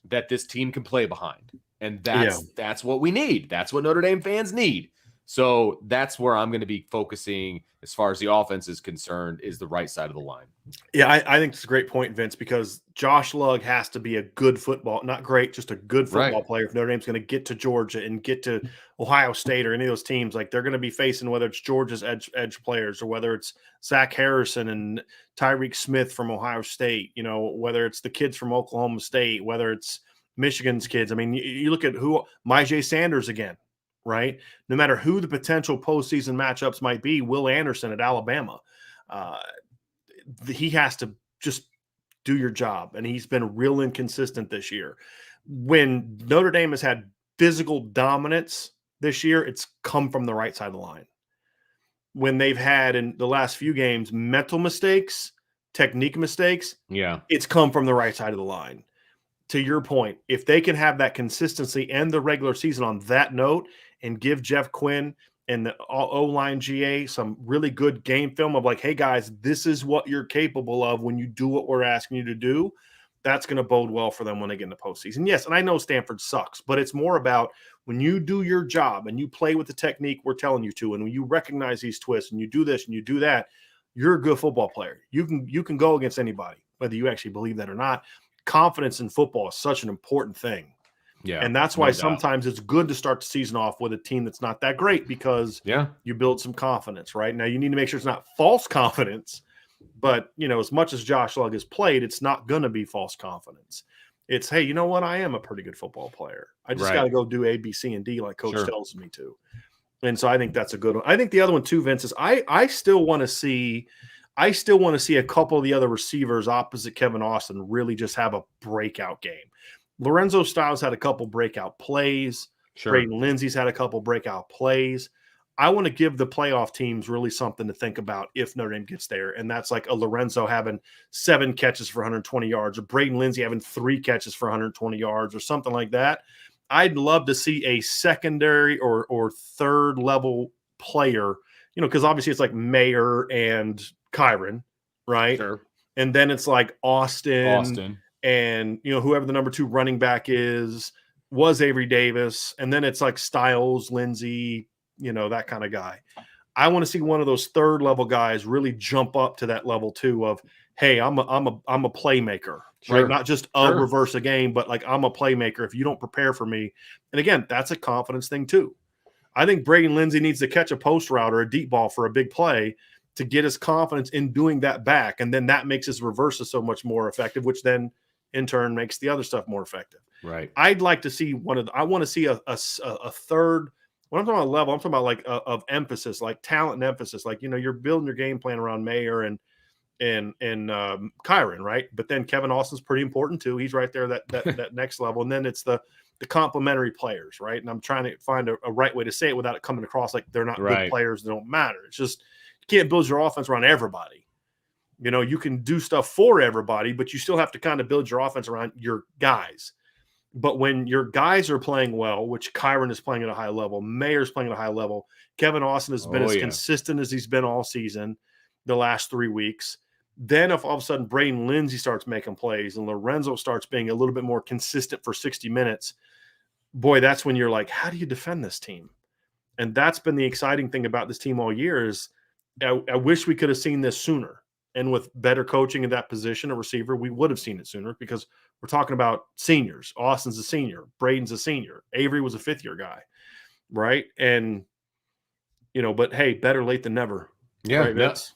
that this team can play behind. And that's what we need. That's what Notre Dame fans need. So that's where I'm going to be focusing as far as the offense is concerned, is the right side of the line. Yeah, I think it's a great point, Vince, because Josh Lugg has to be a good football, not great, just a good football player. If Notre Dame's going to get to Georgia and get to Ohio State or any of those teams, like they're going to be facing, whether it's Georgia's edge players or whether it's Zach Harrison and Tyreek Smith from Ohio State, whether it's the kids from Oklahoma State, whether it's Michigan's kids. I mean, you look at Myjai Sanders again. Right? No matter who the potential postseason matchups might be, Will Anderson at Alabama, he has to just do your job. And he's been real inconsistent this year. When Notre Dame has had physical dominance this year, it's come from the right side of the line. When they've had in the last few games mental mistakes, technique mistakes, it's come from the right side of the line. to your point, if they can have that consistency and the regular season on that note and give Jeff Quinn and the O-line GA some really good game film of like, hey, guys, this is what you're capable of when you do what we're asking you to do, that's going to bode well for them when they get in the postseason. Yes, and I know Stanford sucks, but it's more about when you do your job and you play with the technique we're telling you to, and when you recognize these twists and you do this and you do that, you're a good football player. You can go against anybody, whether you actually believe that or not. Confidence in football is such an important thing. Yeah. And that's why sometimes it's good to start the season off with a team that's not that great because you build some confidence, right? Now you need to make sure it's not false confidence, but as much as Josh Lugg has played, it's not going to be false confidence. It's, hey, you know what? I am a pretty good football player. I just got to go do A, B, C, and D like coach tells me to. And so I think that's a good one. I think the other one too, Vince, is I still want to see a couple of the other receivers opposite Kevin Austin really just have a breakout game. Lorenzo Styles had a couple breakout plays. Braden Lindsey's had a couple breakout plays. I want to give the playoff teams really something to think about if Notre Dame gets there. And that's like a Lorenzo having 7 catches for 120 yards or Braden Lindsey having 3 catches for 120 yards or something like that. I'd love to see a secondary or third level player, because obviously it's like Mayer and Kyron, right? Sure. And then it's like Austin. And, whoever the number 2 running back was Avery Davis. And then it's like Styles, Lindsey, that kind of guy. I want to see one of those third level guys really jump up to that level 2 of, hey, I'm a playmaker, right? Not just reverse a game, but like I'm a playmaker if you don't prepare for me. And again, that's a confidence thing too. I think Braden Lindsey needs to catch a post route or a deep ball for a big play to get his confidence in doing that back. And then that makes his reverses so much more effective, which then in turn makes the other stuff more effective. Right. I'd like to see I want to see a third. When I'm talking about level, I'm talking about like of emphasis, like talent and emphasis. Like, you're building your game plan around Mayer and Kyron, right? But then Kevin Austin's pretty important too. He's right there, that next level. And then it's the complementary players, right? And I'm trying to find a right way to say it without it coming across like they're not good players. They don't matter. It's just you can't build your offense around everybody. You can do stuff for everybody, but you still have to kind of build your offense around your guys. But when your guys are playing well, which Kyron is playing at a high level, Mayer's playing at a high level, Kevin Austin has been as consistent as he's been all season, the last 3 weeks. Then if all of a sudden Braden Lindsey starts making plays and Lorenzo starts being a little bit more consistent for 60 minutes, boy, that's when you're like, how do you defend this team? And that's been the exciting thing about this team all year is I wish we could have seen this sooner. And with better coaching in that position, a receiver, we would have seen it sooner because we're talking about seniors. Austin's a senior. Braden's a senior. Avery was a 5th-year guy, right? And, but hey, better late than never. Yeah. Right, Vince?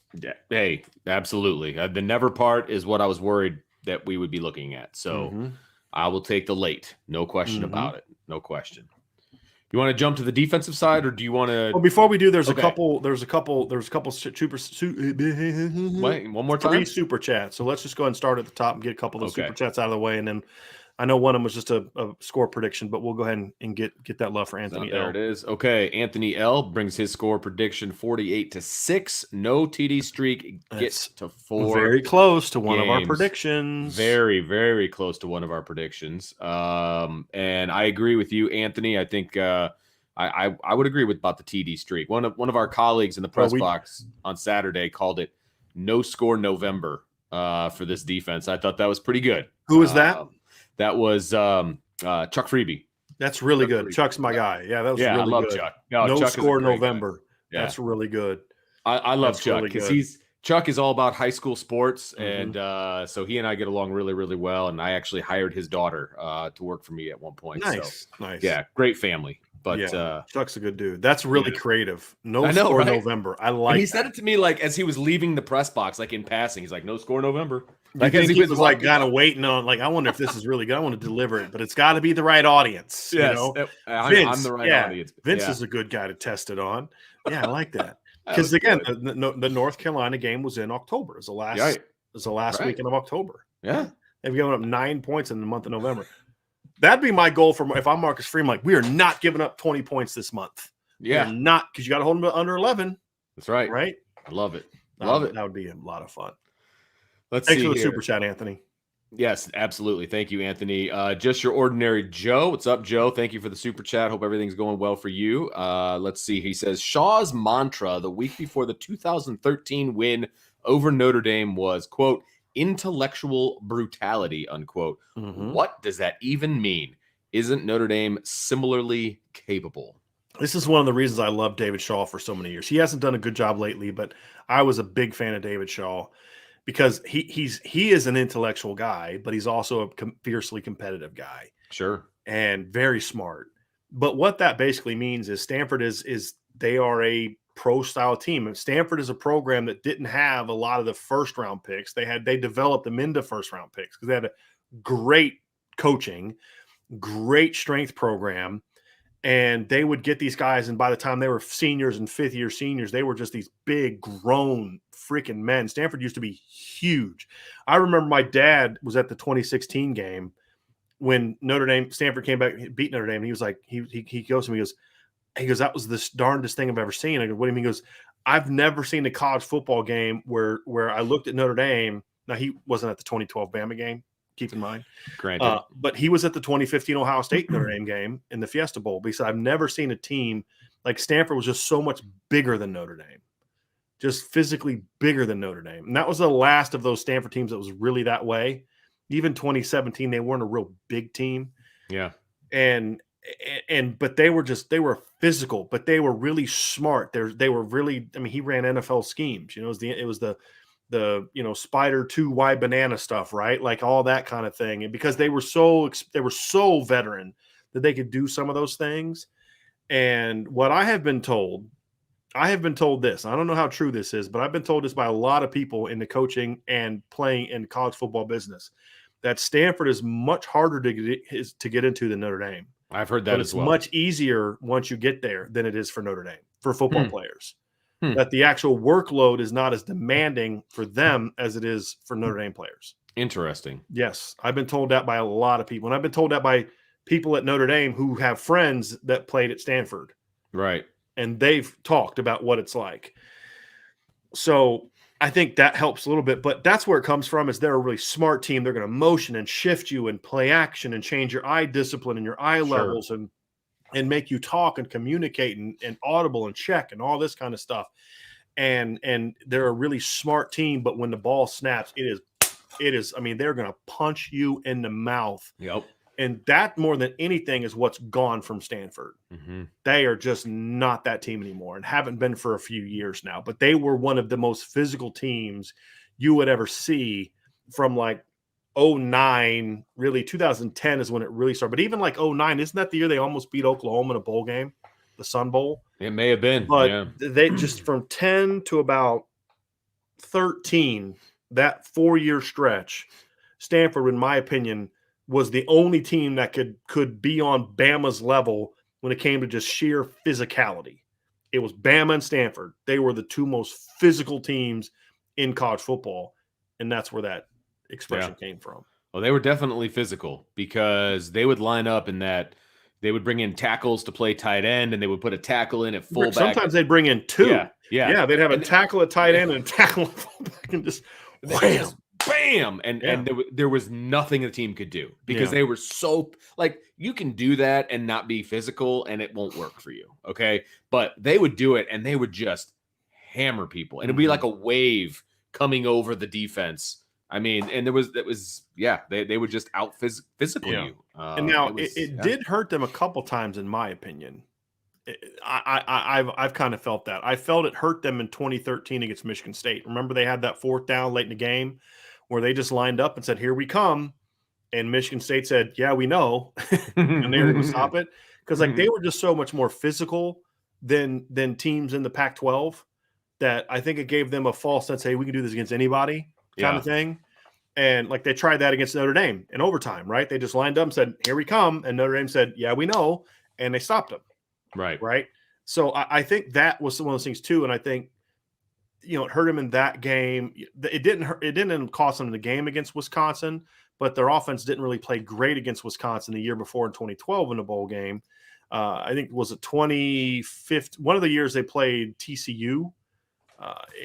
Hey, absolutely. The never part is what I was worried that we would be looking at. So I will take the late. No question about it. No question. You want to jump to the defensive side, or do you want to? Well, before we do, there's a couple super. Wait, one more time. 3 super chats. So let's just go ahead and start at the top and get a couple of those super chats out of the way, and then I know one of them was just a score prediction, but we'll go ahead and get that love for Anthony L. There it is. Okay, Anthony L brings his score prediction 48-6. No TD streak. Gets to 4. Very close to one games. of our predictions. Very, very close to one of our predictions. And I agree with you, Anthony. I think I would agree with about the TD streak. One of our colleagues in the press box on Saturday called it "No Score November" for this defense. I thought that was pretty good. Who was that? That was Chuck Freebie. That's really good. Freebie. Chuck's my guy. Yeah, that was really good. I love Chuck. No Chuck Score November. Yeah. That's really good. I love Chuck because Chuck is all about high school sports, and so he and I get along really, really well. And I actually hired his daughter to work for me at one point. Nice. Yeah, great family. But Chuck's a good dude. That's really creative. No Score November. I like. And he said it to me like as he was leaving the press box, like in passing. He's like, "No Score November." Like as he was like kind of waiting on, like, I wonder if this is really good. I want to deliver it, but it's got to be the right audience. Yes, Vince, I'm the right audience. Vince is a good guy to test it on. Yeah, I like that. Because again, the North Carolina game was in October. It was the last weekend of October. Yeah, they've given up 9 points in the month of November. That'd be my goal for if I'm Marcus Freeman. Like, we are not giving up 20 points this month. Yeah, not because you got to hold them under 11. That's right. Right. I love it. Love it. That would be a lot of fun. Let's Thanks see for the here. super chat, Anthony. Yes, absolutely. Thank you, Anthony. Just your ordinary Joe. What's up, Joe? Thank you for the super chat. Hope everything's going well for you. Let's see. He says Shaw's mantra the week before the 2013 win over Notre Dame was, quote, intellectual brutality, unquote. Mm-hmm. What does that even mean? Isn't Notre Dame similarly capable? This is one of the reasons I love David Shaw for so many years. He hasn't done a good job lately, but I was a big fan of David Shaw because he is an intellectual guy, but he's also a fiercely competitive guy Sure. and very smart. But what that basically means is Stanford is they are a pro style team. And Stanford is a program that didn't have a lot of the first round picks. They developed them into first round picks because they had a great coaching, great strength program, and they would get these guys, and by the time they were seniors and fifth year seniors, they were just these big grown freaking men. Stanford used to be huge. I remember my dad was at the 2016 game when Stanford came back, beat Notre Dame, and he was like, he goes to me, he goes, that was the darndest thing I've ever seen. I go, what do you mean? He goes, I've never seen a college football game where I looked at Notre Dame. Now, he wasn't at the 2012 Bama game, keep in mind. Granted. But he was at the 2015 Ohio State Notre Dame game in the Fiesta Bowl. But he said, I've never seen a team like Stanford was just so much bigger than Notre Dame, just physically bigger than Notre Dame. And that was the last of those Stanford teams that was really that way. Even 2017, they weren't a real big team. Yeah. But they were physical, but they were really smart. They were really, I mean, he ran NFL schemes, it was the spider 2Y banana stuff, right? Like all that kind of thing. And because they were so veteran that they could do some of those things. And what I have been told this, I don't know how true this is, but I've been told this by a lot of people in the coaching and playing in college football business, that Stanford is much harder to get into than Notre Dame. I've heard that as well. It's much easier once you get there than it is for Notre Dame, for football players. That the actual workload is not as demanding for them as it is for Notre Dame players. Interesting. Yes. I've been told that by a lot of people. And I've been told that by people at Notre Dame who have friends that played at Stanford. Right. And they've talked about what it's like. So I think that helps a little bit, but that's where it comes from, is they're a really smart team. They're going to motion and shift you and play action and change your eye discipline and your eye levels and make you talk and communicate and audible and check and all this kind of stuff. And they're a really smart team, but when the ball snaps, it is, I mean, they're going to punch you in the mouth. Yep. And that more than anything is what's gone from Stanford. Mm-hmm. They are just not that team anymore and haven't been for a few years now, but they were one of the most physical teams you would ever see from like 2009, really 2010 is when it really started. But even like 2009, isn't that the year they almost beat Oklahoma in a bowl game, the Sun Bowl? It may have been, but they just from 10 to about 13, that 4-year stretch, Stanford, in my opinion, was the only team that could be on Bama's level when it came to just sheer physicality. It was Bama and Stanford. They were the two most physical teams in college football, and that's where that expression came from. Well, they were definitely physical because they would line up in that they would bring in tackles to play tight end, and they would put a tackle in at fullback. Sometimes they'd bring in two. Yeah. They'd have a tackle at tight end and a tackle at fullback, and just wham, bam, and there was nothing the team could do because they were so, like, you can do that and not be physical, and it won't work for you, okay? But they would do it, and they would just hammer people, and it'd be like a wave coming over the defense. I mean, and they would just out physical you. And now it did hurt them a couple times, in my opinion. I've kind of felt that. I felt it hurt them in 2013 against Michigan State. Remember, they had that 4th down late in the game where they just lined up and said, "Here we come," and Michigan State said, "Yeah, we know," and they were going to stop it because they were just so much more physical than teams in the Pac-12 that I think it gave them a false sense, "Hey, we can do this against anybody." Kind of thing. And like they tried that against Notre Dame in overtime, right? They just lined up and said, "Here we come." And Notre Dame said, "Yeah, we know." And they stopped them. Right. So I think that was one of those things too. And I think, it hurt them in that game. It didn't cost them the game against Wisconsin, but their offense didn't really play great against Wisconsin the year before in 2012 in the bowl game. I think it was a 2015, one of the years they played TCU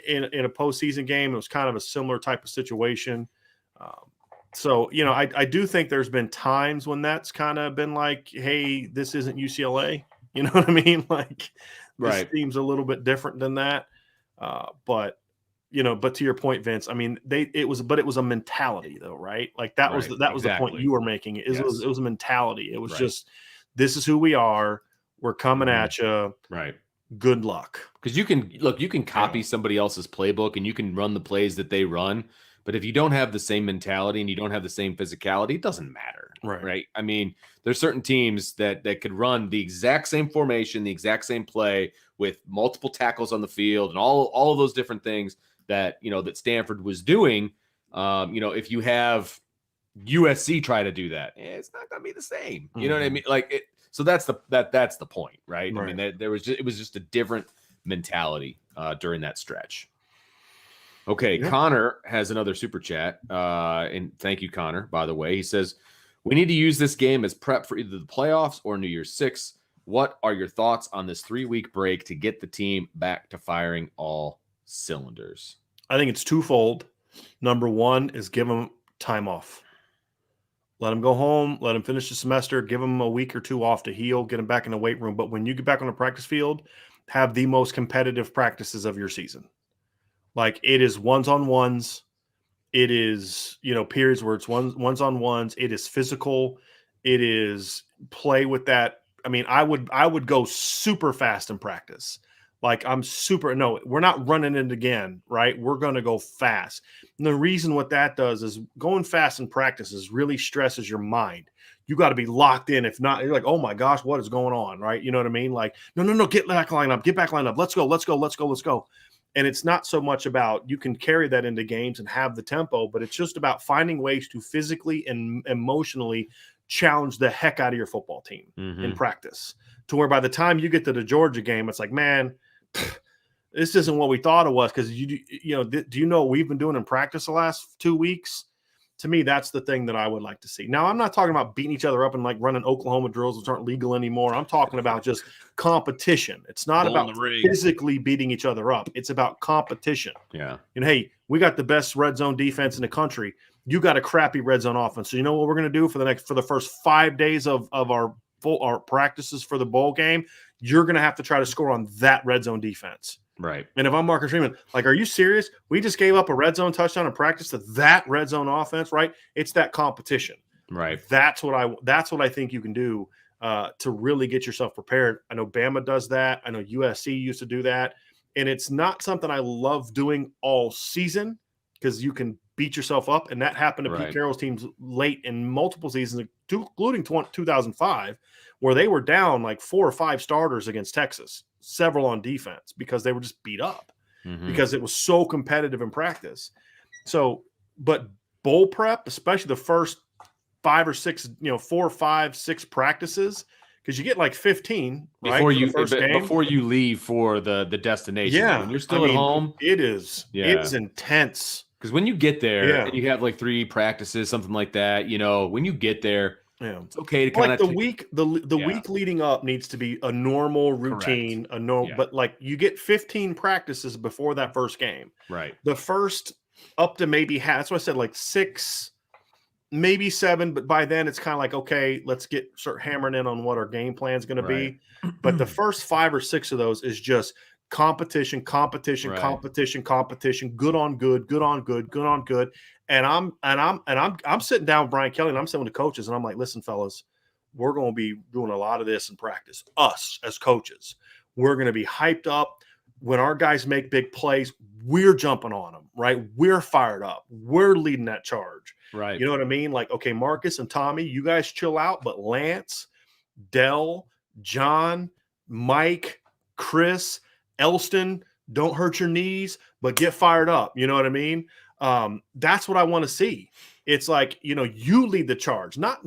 in a postseason game. It was kind of a similar type of situation. So, I do think there's been times when that's kind of been like, hey, this isn't UCLA. You know what I mean? Like, this Right. seems a little bit different than that. But to your point, Vince, I mean, it was a mentality though, right? Like that was Right. the point Exactly. you were making. Yes. It was a mentality. It was Right. just, this is who we are. We're coming Mhm. at you. Right. Good luck. Because you can copy somebody else's playbook and you can run the plays that they run. But if you don't have the same mentality and you don't have the same physicality, it doesn't matter. Right. Right. I mean, there's certain teams that could run the exact same formation, the exact same play with multiple tackles on the field and all of those different things that, that Stanford was doing. If you have USC try to do that, it's not going to be the same. You know what I mean? Like it. So that's the point, right? I mean, it was just a different mentality during that stretch. Okay, Yep. Connor has another super chat, and thank you, Connor. By the way, he says we need to use this game as prep for either the playoffs or New Year's Six. What are your thoughts on this 3-week break to get the team back to firing all cylinders? I think it's twofold. Number one is give them time off. Let them go home. Let them finish the semester. Give them a week or two off to heal. Get them back in the weight room. But when you get back on the practice field, have the most competitive practices of your season. Like it is ones on ones. It is periods where it's ones on ones. It is physical. It is play with that. I mean, I would go super fast in practice. Like we're not running it again, right? We're going to go fast. And the reason what that does is going fast in practice is really stresses your mind. You got to be locked in. If not, you're like, oh my gosh, what is going on? Right. You know what I mean? Like, no, get back lined up. Get back lined up. Let's go. And it's not so much about you can carry that into games and have the tempo, but it's just about finding ways to physically and emotionally challenge the heck out of your football team in practice to where by the time you get to the Georgia game, it's like, man, this isn't what we thought it was. Because do you know what we've been doing in practice the last 2 weeks? To me, that's the thing that I would like to see. Now, I'm not talking about beating each other up and like running Oklahoma drills that aren't legal anymore. I'm talking about just competition. It's not about physically beating each other up. It's about competition. Yeah. And hey, we got the best red zone defense in the country. You got a crappy red zone offense. So you know what we're going to do for the first 5 days of our practices for the bowl game? You're going to have to try to score on that red zone defense. Right. And if I'm Marcus Freeman, like, are you serious? We just gave up a red zone touchdown in practice to that red zone offense, right? It's that competition. Right. That's what I think you can do to really get yourself prepared. I know Bama does that. I know USC used to do that. And it's not something I love doing all season because you can beat yourself up. And that happened to Pete Carroll's teams late in multiple seasons, including 2005, where they were down like 4 or 5 starters against Texas, several on defense because they were just beat up because it was so competitive in practice. So, but bowl prep, especially the first 5 or 6, 4, 5, 6 practices, because you get like 15 before right, before you leave for the destination. Yeah, when you're still at home, it is intense. Because when you get there and you have like 3 practices, something like that, when you get there, it's okay to kind of the week leading up needs to be a normal routine, but like you get 15 practices before that first game. Right. The first up to maybe that's what I said, like 6, maybe 7, but by then it's kind of like, okay, let's start hammering in on what our game plan is going to be. But the first 5 or 6 of those is just competition, competition. Good on good. And I'm sitting down with Brian Kelly and I'm sitting with the coaches and I'm like, listen, fellas, we're going to be doing a lot of this in practice. Us as coaches, we're going to be hyped up. When our guys make big plays, we're jumping on them, right? We're fired up. We're leading that charge. Right. You know what I mean? Like, okay, Marcus and Tommy, you guys chill out, but Lance, Dell, John, Mike, Chris, Elston, don't hurt your knees, but get fired up. You know what I mean? That's what I want to see. It's like, you lead the charge, not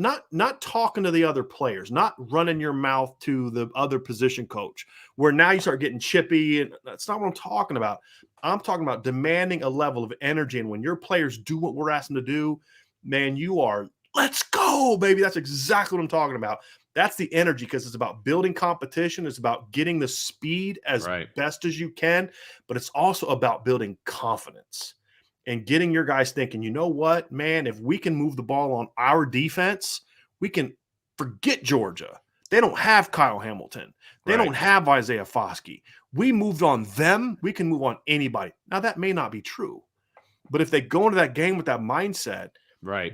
talking to the other players, not running your mouth to the other position coach, where now you start getting chippy. And that's not what I'm talking about. I'm talking about demanding a level of energy. And when your players do what we're asking to do, man, you are, let's go, baby. That's exactly what I'm talking about. That's the energy, because it's about building competition. It's about getting the speed as best as you can, but it's also about building confidence. and getting your guys thinking, you know what, man, if we can move the ball on our defense, we can forget Georgia. They don't have Kyle Hamilton. They don't have Isaiah Foskey. We moved on them. We can move on anybody. Now, that may not be true, but if they go into that game with that mindset,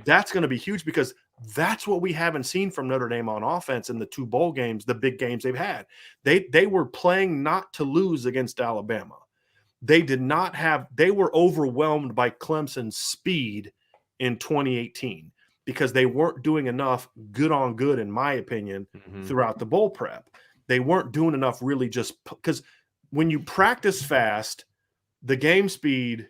that's going to be huge, because that's what we haven't seen from Notre Dame on offense in the 2 bowl games, the big games they've had. They were playing not to lose against Alabama. They were overwhelmed by Clemson's speed in 2018 because they weren't doing enough good on good, in my opinion, throughout the bowl prep. They weren't doing enough really, just because when you practice fast, the game speed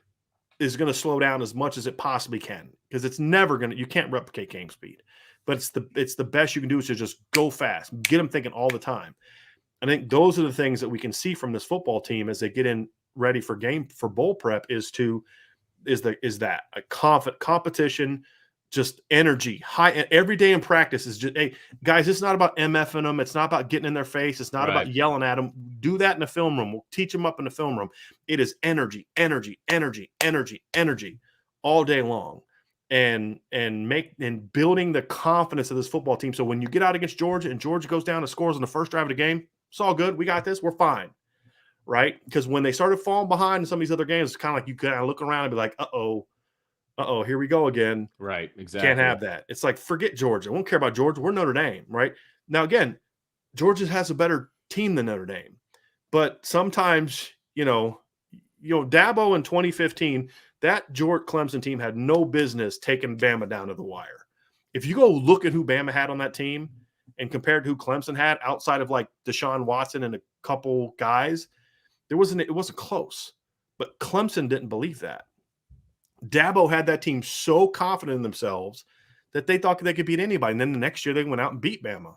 is going to slow down as much as it possibly can, because it's never going to, you can't replicate game speed, but it's the best you can do is to just go fast, get them thinking all the time. I think those are the things that we can see from this football team as they get in ready for bowl prep is that a competition, just energy, high every day in practice is just, hey guys, it's not about MFing them. It's not about getting in their face. It's not about yelling at them. Do that in the film room. We'll teach them up in the film room. It is energy all day long, and building the confidence of this football team. So when you get out against Georgia and Georgia goes down and scores on the first drive of the game, it's all good. We got this. We're fine. Right? Because when they started falling behind in some of these other games, it's kind of like you kind of look around and be like, uh-oh, here we go again. Right, exactly. Can't have that. It's like, forget Georgia. We don't care about Georgia. We're Notre Dame, right? Now, again, Georgia has a better team than Notre Dame. But sometimes, Dabo in 2015, that Clemson team had no business taking Bama down to the wire. If you go look at who Bama had on that team and compared to who Clemson had outside of like Deshaun Watson and a couple guys, it wasn't close. But Clemson didn't believe that. Dabo had that team so confident in themselves that they thought they could beat anybody. And then the next year they went out and beat Bama.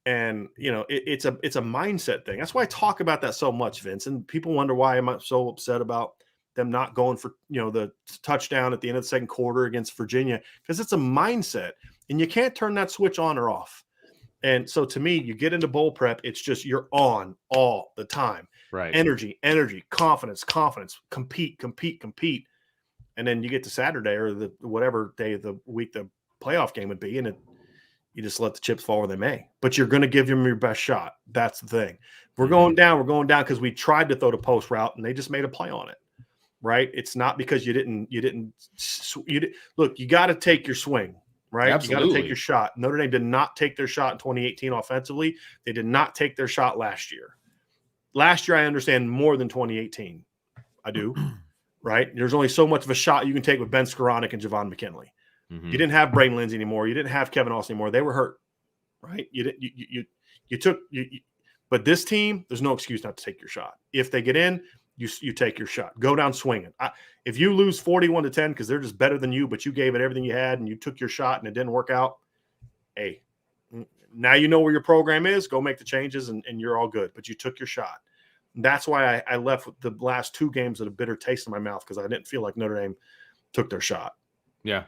And, it's a mindset thing. That's why I talk about that so much, Vince. And people wonder why I'm so upset about them not going for, the touchdown at the end of the second quarter against Virginia, because it's a mindset and you can't turn that switch on or off. And so to me, you get into bowl prep, it's just you're on all the time. Right. Energy, confidence, compete. And then you get to Saturday or the whatever day of the week the playoff game would be, and you just let the chips fall where they may. But you're going to give them your best shot. That's the thing. We're going down because we tried to throw the post route and they just made a play on it. Right? It's not because you didn't look, you got to take your swing, right? Absolutely. You got to take your shot. Notre Dame did not take their shot in 2018 offensively. They did not take their shot last year. Last year, I understand more than 2018. I do. Right? There's only so much of a shot you can take with Ben Skoranek and Javon McKinley. You didn't have Braden Lindsey anymore. You didn't have Kevin Austin anymore. They were hurt. Right? But this team, there's no excuse not to take your shot. If they get in, you take your shot. Go down swinging. If you lose 41-10 because they're just better than you, but you gave it everything you had and you took your shot and it didn't work out, hey, now you know where your program is. Go make the changes and you're all good. But you took your shot. That's why I left with the last 2 games with a bitter taste in my mouth, because I didn't feel like Notre Dame took their shot. Yeah.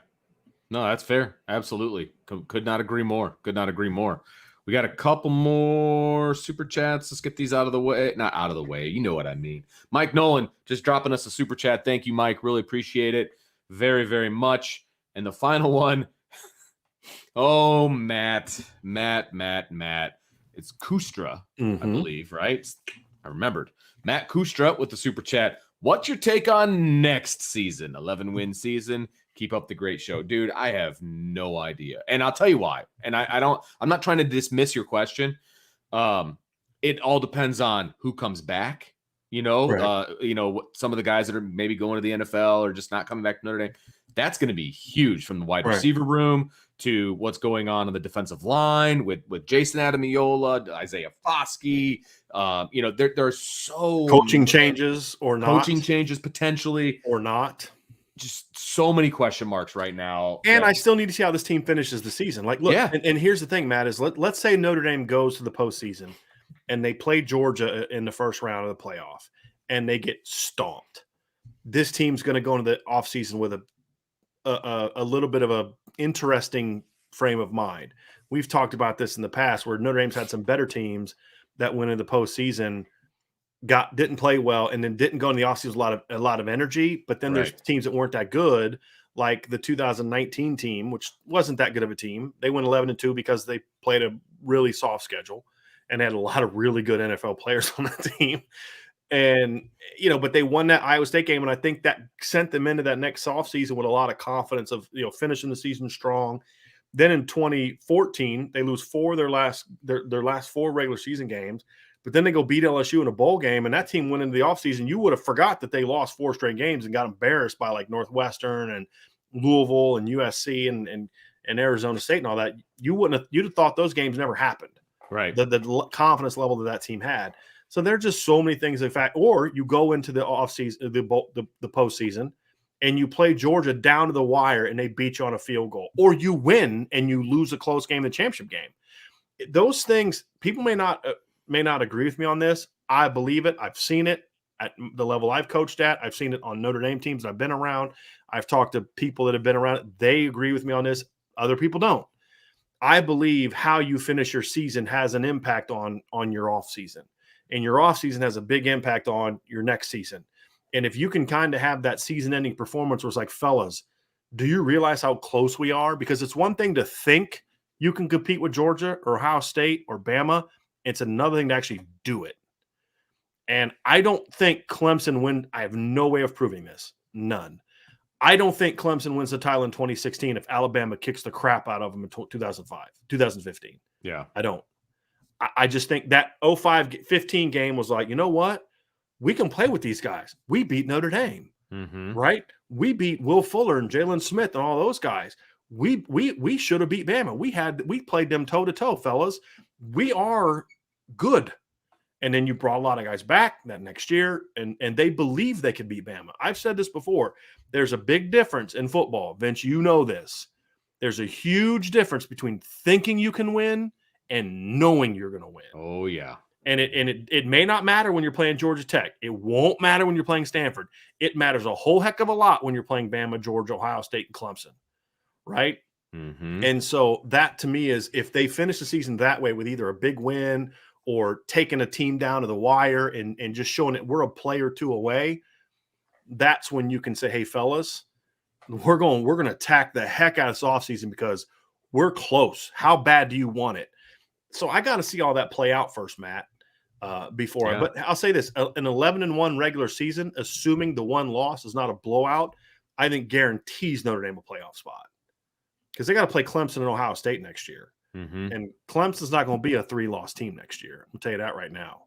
No, that's fair. Absolutely. Could not agree more. We got a couple more super chats. Let's get these out of the way. Not out of the way. You know what I mean. Mike Nolan just dropping us a super chat. Thank you, Mike. Really appreciate it. Very, very much. And the final one. Oh, Matt. It's Kustra, I believe, right? I remembered. Matt Kustra with the super chat. What's your take on next season? 11-win season. Keep up the great show. Dude, I have no idea. And I'll tell you why. And I'm not trying to dismiss your question. It all depends on who comes back. Right. Some of the guys that are maybe going to the NFL or just not coming back to Notre Dame. That's going to be huge, from the wide receiver room to what's going on the defensive line with Jason Adamiola, Isaiah Foskey. There's so coaching changes or not. Coaching changes potentially or not. Just so many question marks right now. And I still need to see how this team finishes the season. Like, look, and here's the thing, Matt, is let's say Notre Dame goes to the postseason and they play Georgia in the first round of the playoff and they get stomped. This team's going to go into the offseason with a little bit of a interesting frame of mind. We've talked about this in the past where Notre Dame's had some better teams that went into the postseason didn't play well, and then didn't go in the offseason with a lot of energy. But then there's Right. teams that weren't that good, like the 2019 team, which wasn't that good of a team. They went 11-2 because they played a really soft schedule and had a lot of really good NFL players on the team. And, but they won that Iowa State game, and I think that sent them into that next offseason with a lot of confidence of, finishing the season strong. Then in 2014, they lose their last four regular season games, but then they go beat LSU in a bowl game, and that team went into the offseason. You would have forgot that they lost 4 straight games and got embarrassed by like Northwestern and Louisville and USC and Arizona State and all that. You'd have thought those games never happened. Right. The confidence level that team had. So there are just so many things. In fact, or you go into the offseason, the postseason, and you play Georgia down to the wire, and they beat you on a field goal, or you win and you lose a close game, the championship game. Those things, people may not agree with me on this. I believe it. I've seen it at the level I've coached at. I've seen it on Notre Dame teams I've been around. I've talked to people that have been around it. They agree with me on this. Other people don't. I believe how you finish your season has an impact on your offseason. And your offseason has a big impact on your next season. And if you can kind of have that season-ending performance where it's like, fellas, do you realize how close we are? Because it's one thing to think you can compete with Georgia or Ohio State or Bama. It's another thing to actually do it. And I don't think Clemson win. I have no way of proving this. None. I don't think Clemson wins the title in 2016 if Alabama kicks the crap out of them in 2015. Yeah. I don't. I just think that 05-15 game was like, you know what? We can play with these guys. We beat Notre Dame, right? We beat Will Fuller and Jalen Smith and all those guys. We should have beat Bama. We played them toe to toe, fellas. We are good. And then you brought a lot of guys back that next year, and they believe they could beat Bama. I've said this before. There's a big difference in football. Vince, you know this. There's a huge difference between thinking you can win and knowing you're going to win. Oh, yeah. And it may not matter when you're playing Georgia Tech. It won't matter when you're playing Stanford. It matters a whole heck of a lot when you're playing Bama, Georgia, Ohio State, and Clemson, right? And so that, to me, is if they finish the season that way with either a big win or taking a team down to the wire and just showing that we're a play or two away, that's when you can say, hey, fellas, we're going to attack the heck out of this offseason because we're close. How bad do you want it? So I got to see all that play out first, Matt, before. Yeah. But I'll say this, an 11-1 regular season, assuming the one loss is not a blowout, I think guarantees Notre Dame a playoff spot because they got to play Clemson and Ohio State next year. And Clemson's not going to be a 3-loss team next year. I'll tell you that right now.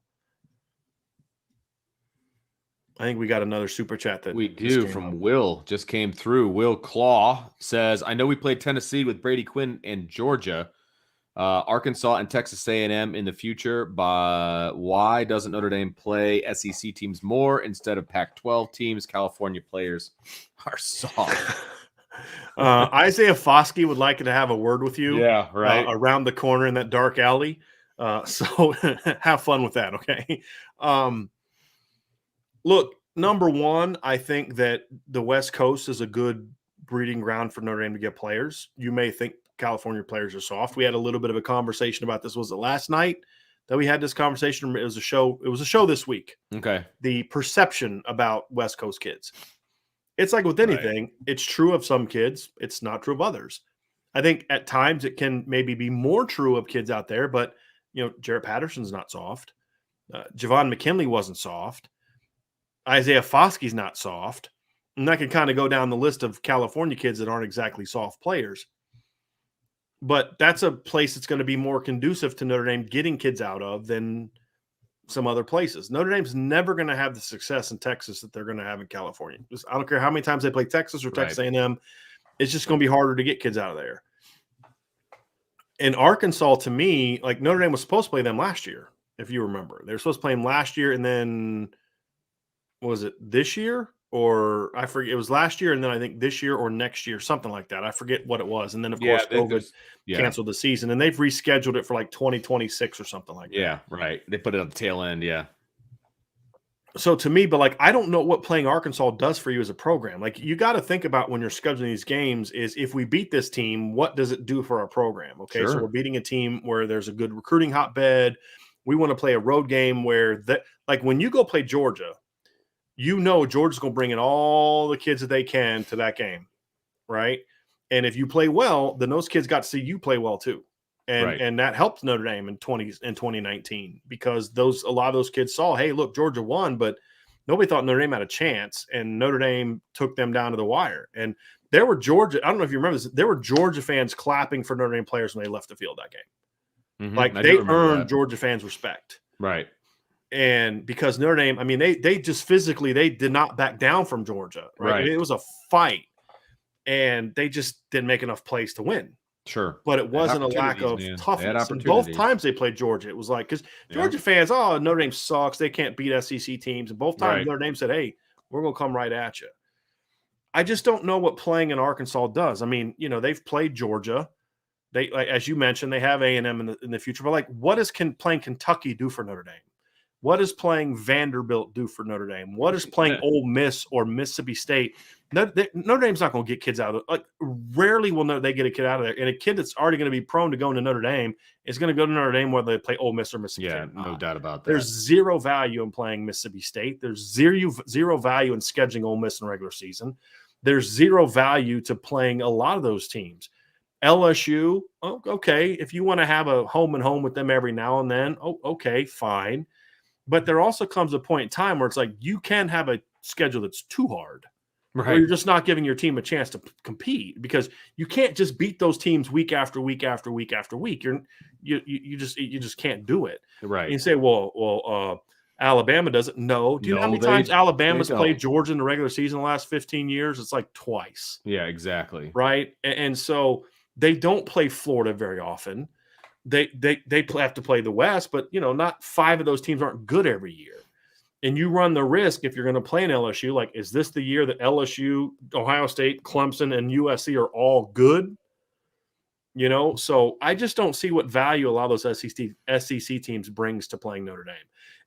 I think we got another super chat that we do from Will, just came through. Will Claw says, I know we played Tennessee with Brady Quinn and Georgia, Arkansas and Texas A&M in the future, but why doesn't Notre Dame play SEC teams more instead of Pac-12 teams? California players are soft. Isaiah Foskey would like to have a word with you. Yeah, right. Around the corner in that dark alley. So have fun with that, okay? Look, number one, I think that the West Coast is a good breeding ground for Notre Dame to get players. You may think California players are soft. We had a little bit of a conversation about this. Was it last night that we had this conversation? It was a show. It was a show this week. Okay. The perception about West Coast kids. It's like with anything. Right. It's true of some kids. It's not true of others. I think at times it can maybe be more true of kids out there, but, Jarrett Patterson's not soft. Javon McKinley wasn't soft. Isaiah Foskey's not soft. And I can kind of go down the list of California kids that aren't exactly soft players. But that's a place that's going to be more conducive to Notre Dame getting kids out of than some other places. Notre Dame's never going to have the success in Texas that they're going to have in California. I don't care how many times they play Texas or Texas A&M. It's just going to be harder to get kids out of there. In Arkansas, to me, like Notre Dame was supposed to play them last year, if you remember. They were supposed to play them last year, and then was it this year? Or I forget, it was last year, and then I think this year or next year, something like that. I forget what it was. And then, of course, COVID canceled the season, and they've rescheduled it for like 2026 or something like that. Yeah, right. They put it at the tail end, yeah. So to me, but like I don't know what playing Arkansas does for you as a program. Like you got to think about when you're scheduling these games is if we beat this team, what does it do for our program? Okay, so we're beating a team where there's a good recruiting hotbed. We want to play a road game where like when you go play Georgia, Georgia's going to bring in all the kids that they can to that game, right? And if you play well, then those kids got to see you play well too. And that helped Notre Dame in 2019 because a lot of those kids saw, hey, look, Georgia won, but nobody thought Notre Dame had a chance, and Notre Dame took them down to the wire. And there were I don't know if you remember this, there were Georgia fans clapping for Notre Dame players when they left the field that game. Mm-hmm. Like they earned Georgia fans respect. Right. And because Notre Dame, I mean, they just physically, they did not back down from Georgia. Right. It was a fight, and they just didn't make enough plays to win. Sure. But it wasn't a lack of toughness. And both times they played Georgia, it was like, because Georgia fans, Notre Dame sucks. They can't beat SEC teams. And both times Notre Dame said, hey, we're going to come right at you. I just don't know what playing in Arkansas does. I mean, they've played Georgia. They, like, as you mentioned, they have A&M in the future. But, like, what does playing Kentucky do for Notre Dame? What does playing Vanderbilt do for Notre Dame? What does playing Ole Miss or Mississippi State? Notre Dame's not going to get kids out of it. Like, rarely will they get a kid out of there. And a kid that's already going to be prone to going to Notre Dame is going to go to Notre Dame whether they play Ole Miss or Mississippi State. Yeah, no doubt about that. There's zero value in playing Mississippi State. There's zero value in scheduling Ole Miss in the regular season. There's zero value to playing a lot of those teams. LSU, okay, if you want to have a home and home with them every now and then, okay, fine. But there also comes a point in time where it's like you can have a schedule that's too hard. Right. Or you're just not giving your team a chance to compete because you can't just beat those teams week after week after week after week. You just can't do it. Right. And you say, well, Alabama doesn't. No. Do you know how many times Alabama's played Georgia in the regular season in the last 15 years? It's like twice. Yeah, exactly. Right. And so they don't play Florida very often. They have to play the West, but not 5 of those teams aren't good every year. And you run the risk if you're going to play an LSU, like, is this the year that LSU, Ohio State, Clemson, and USC are all good? So I just don't see what value a lot of those SEC teams brings to playing Notre Dame.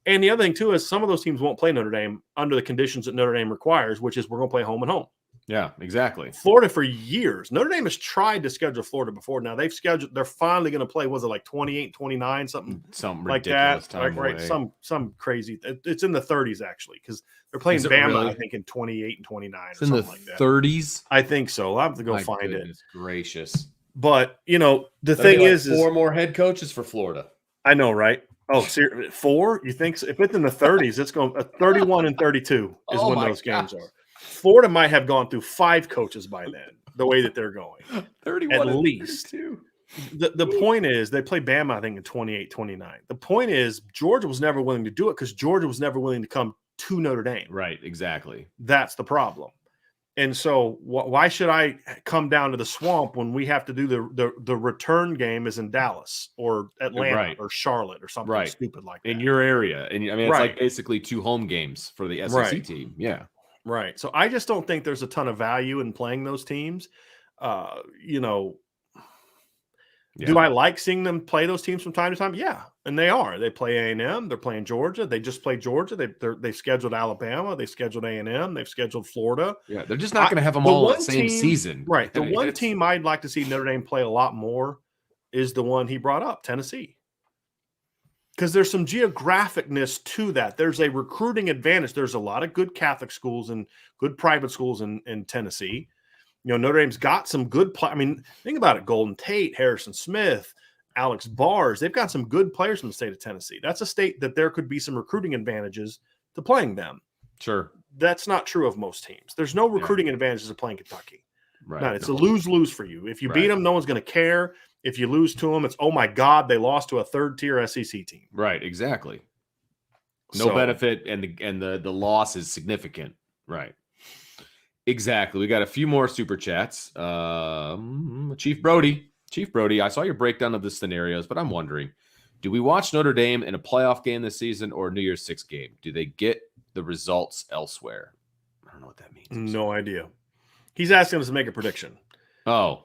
And the other thing, too, is some of those teams won't play Notre Dame under the conditions that Notre Dame requires, which is we're going to play home and home. Yeah, exactly. Florida for years. Notre Dame has tried to schedule Florida before. Now they're finally going to play, was it like 28, 29, something like that? Time right. Some crazy. It's in the 30s actually, because they're playing Bama, really? I think in 28 and 29 or something like that. In the 30s? I think so. I'll have to go find it. Gracious. But, the thing is 4 more head coaches for Florida. I know, right? Oh, 4? You think so? If it's in the 30s, it's going 31 and 32 is when those games are. Florida might have gone through 5 coaches by then, the way that they're going. 31 at least. 32. The point is, they play Bama, I think, in 28, 29. The point is, Georgia was never willing to do it because Georgia was never willing to come to Notre Dame. Right, exactly. That's the problem. And so why should I come down to the swamp when we have to do the return game is in Dallas or Atlanta or Charlotte or something stupid like that? In your area. And I mean, it's like basically 2 home games for the SEC team. Yeah. Right. So I just don't think there's a ton of value in playing those teams. Do I like seeing them play those teams from time to time? Yeah. And they are. They play A&M. They're playing Georgia. They just played Georgia. They've scheduled Alabama. They've scheduled A&M. They've scheduled Florida. Yeah. They're just not going to have them all in the same season. Right. The one team I'd like to see Notre Dame play a lot more is the one he brought up, Tennessee. Because there's some geographicness to that. There's a recruiting advantage. There's a lot of good Catholic schools and good private schools in Tennessee. Notre Dame's got some good I mean, think about it. Golden Tate, Harrison Smith, Alex Bars. They've got some good players in the state of Tennessee. That's a state that there could be some recruiting advantages to playing them. Sure. That's not true of most teams. There's no recruiting advantages of playing Kentucky. Right. No, it's a lose-lose for you. If you beat them, no one's going to care. If you lose to them, it's, oh, my God, they lost to a third-tier SEC team. Right, exactly. No benefit, and the loss is significant. Right. Exactly. We got a few more super chats. Chief Brody, I saw your breakdown of the scenarios, but I'm wondering, do we watch Notre Dame in a playoff game this season or a New Year's Six game? Do they get the results elsewhere? I don't know what that means. No idea. He's asking us to make a prediction. Oh.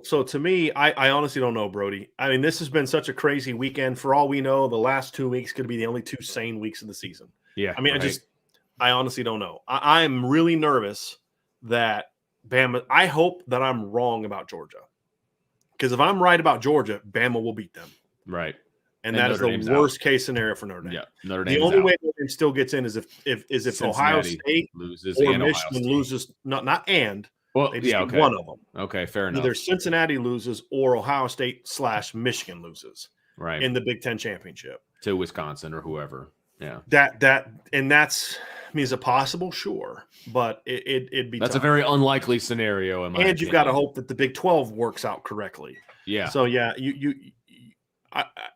So to me, I honestly don't know, Brody. I mean, this has been such a crazy weekend. For all we know, the last 2 weeks could be the only 2 sane weeks of the season. Yeah. I mean, I honestly don't know. I'm really nervous that Bama. I hope that I'm wrong about Georgia, because if I'm right about Georgia, Bama will beat them. Right. And that is Notre the Dame's worst case scenario for Notre Dame. Yeah, Notre The Dame's only out. way Notre Dame still gets in is if Ohio Cincinnati State loses or and Ohio Michigan State. loses. Well, They just yeah, get okay. one of them. Okay, fair enough. Either Cincinnati loses or Ohio State / Michigan loses Right. in the Big Ten championship. To Wisconsin or whoever. Yeah. That's I mean, is it possible? Sure, but it'd be That's tough. a very unlikely scenario in my opinion. You've got to hope that the Big 12 works out correctly. Yeah. So yeah,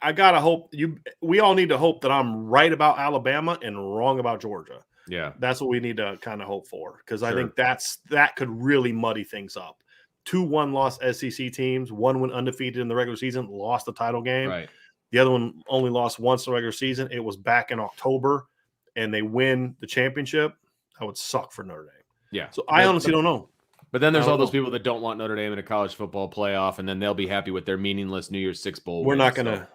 I gotta hope we all need to hope that I'm right about Alabama and wrong about Georgia. Yeah. That's what we need to kind of hope for, because I Sure. think that could really muddy things up. 2 1-loss SEC teams, one went undefeated in the regular season, lost the title game. Right. The other one only lost once in the regular season. It was back in October, and they win the championship. That would suck for Notre Dame. Yeah. So I honestly don't know. But then there's all those people that don't want Notre Dame in a college football playoff, and then they'll be happy with their meaningless New Year's Six bowl. We're not gonna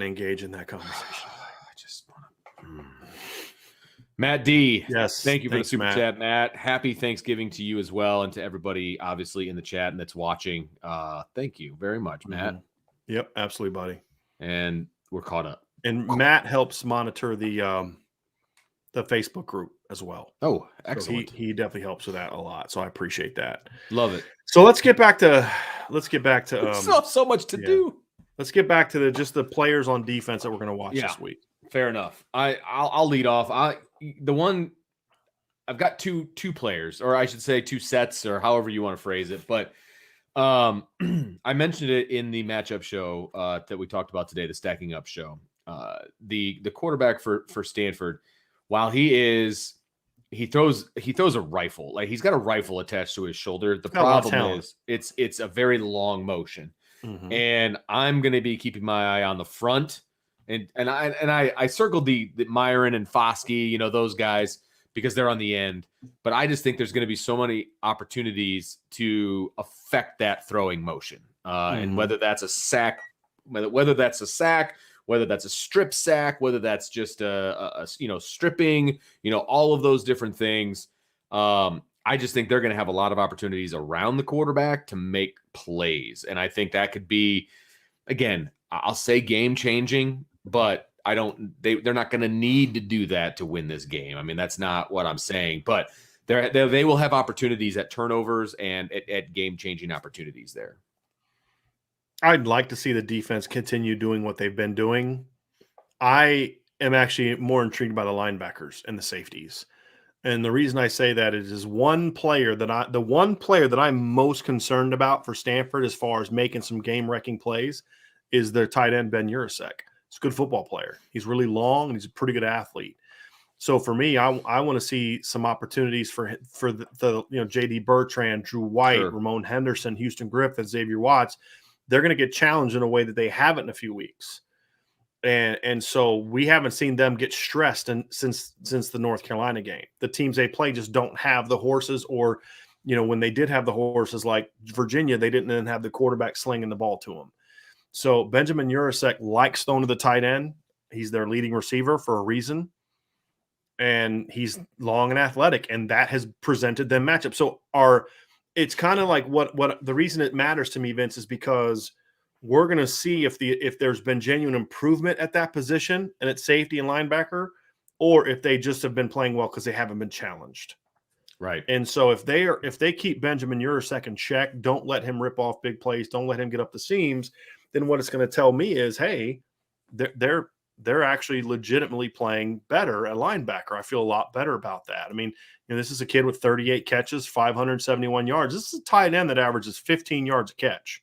engage in that conversation. I just want to. Matt D. Yes. Thank you for the super Matt. chat, Matt. Happy Thanksgiving to you as well, and to everybody obviously in the chat and that's watching. Thank you very much, Matt. Mm-hmm. Yep, absolutely, buddy. And we're caught up. And Matt helps monitor the Facebook group as well. Oh, excellent. So he definitely helps with that a lot. So I appreciate that. Love it. So let's get back to so much to do. Let's get back to just the players on defense that we're going to watch this week. Fair enough. I'll lead off. I've got two players, or I should say 2 sets, or however you want to phrase it. But I mentioned it in the matchup show that we talked about today, the stacking up show. The quarterback for Stanford, while he throws a rifle, like he's got a rifle attached to his shoulder. The problem is it's a very long motion, and I'm going to be keeping my eye on the front. And I circled the Myron and Foskey, those guys, because they're on the end. But I just think there's going to be so many opportunities to affect that throwing motion, and whether that's a sack, whether that's a strip sack, whether that's just a stripping, all of those different things. I just think they're going to have a lot of opportunities around the quarterback to make plays, and I think that could be, again, I'll say game changing. But they're not going to need to do that to win this game. I mean, that's not what I'm saying, but they will have opportunities at turnovers and at game-changing opportunities there. I'd like to see the defense continue doing what they've been doing. I am actually more intrigued by the linebackers and the safeties. And the reason I say that is the one player that I'm most concerned about for Stanford as far as making some game-wrecking plays is their tight end, Ben Urasek. He's a good football player. He's really long, and he's a pretty good athlete. So for me, I want to see some opportunities for the J.D. Bertrand, Drew White, Sure. Ramon Henderson, Houston Griffith, Xavier Watts. They're going to get challenged in a way that they haven't in a few weeks. And so we haven't seen them get stressed since the North Carolina game. The teams they play just don't have the horses, or when they did have the horses like Virginia, they didn't then have the quarterback slinging the ball to them. So Benjamin Urasek likes throwing to the tight end. He's their leading receiver for a reason. And he's long and athletic, and that has presented them matchups. So it's kind of like what the reason it matters to me, Vince, is because we're going to see if there's been genuine improvement at that position and at safety and linebacker, or if they just have been playing well because they haven't been challenged. Right. And so if they keep Benjamin Urasek in check, don't let him rip off big plays, don't let him get up the seams, then what it's going to tell me is, hey, they're actually legitimately playing better at linebacker. I feel a lot better about that. I mean, this is a kid with 38 catches, 571 yards. This is a tight end that averages 15 yards a catch.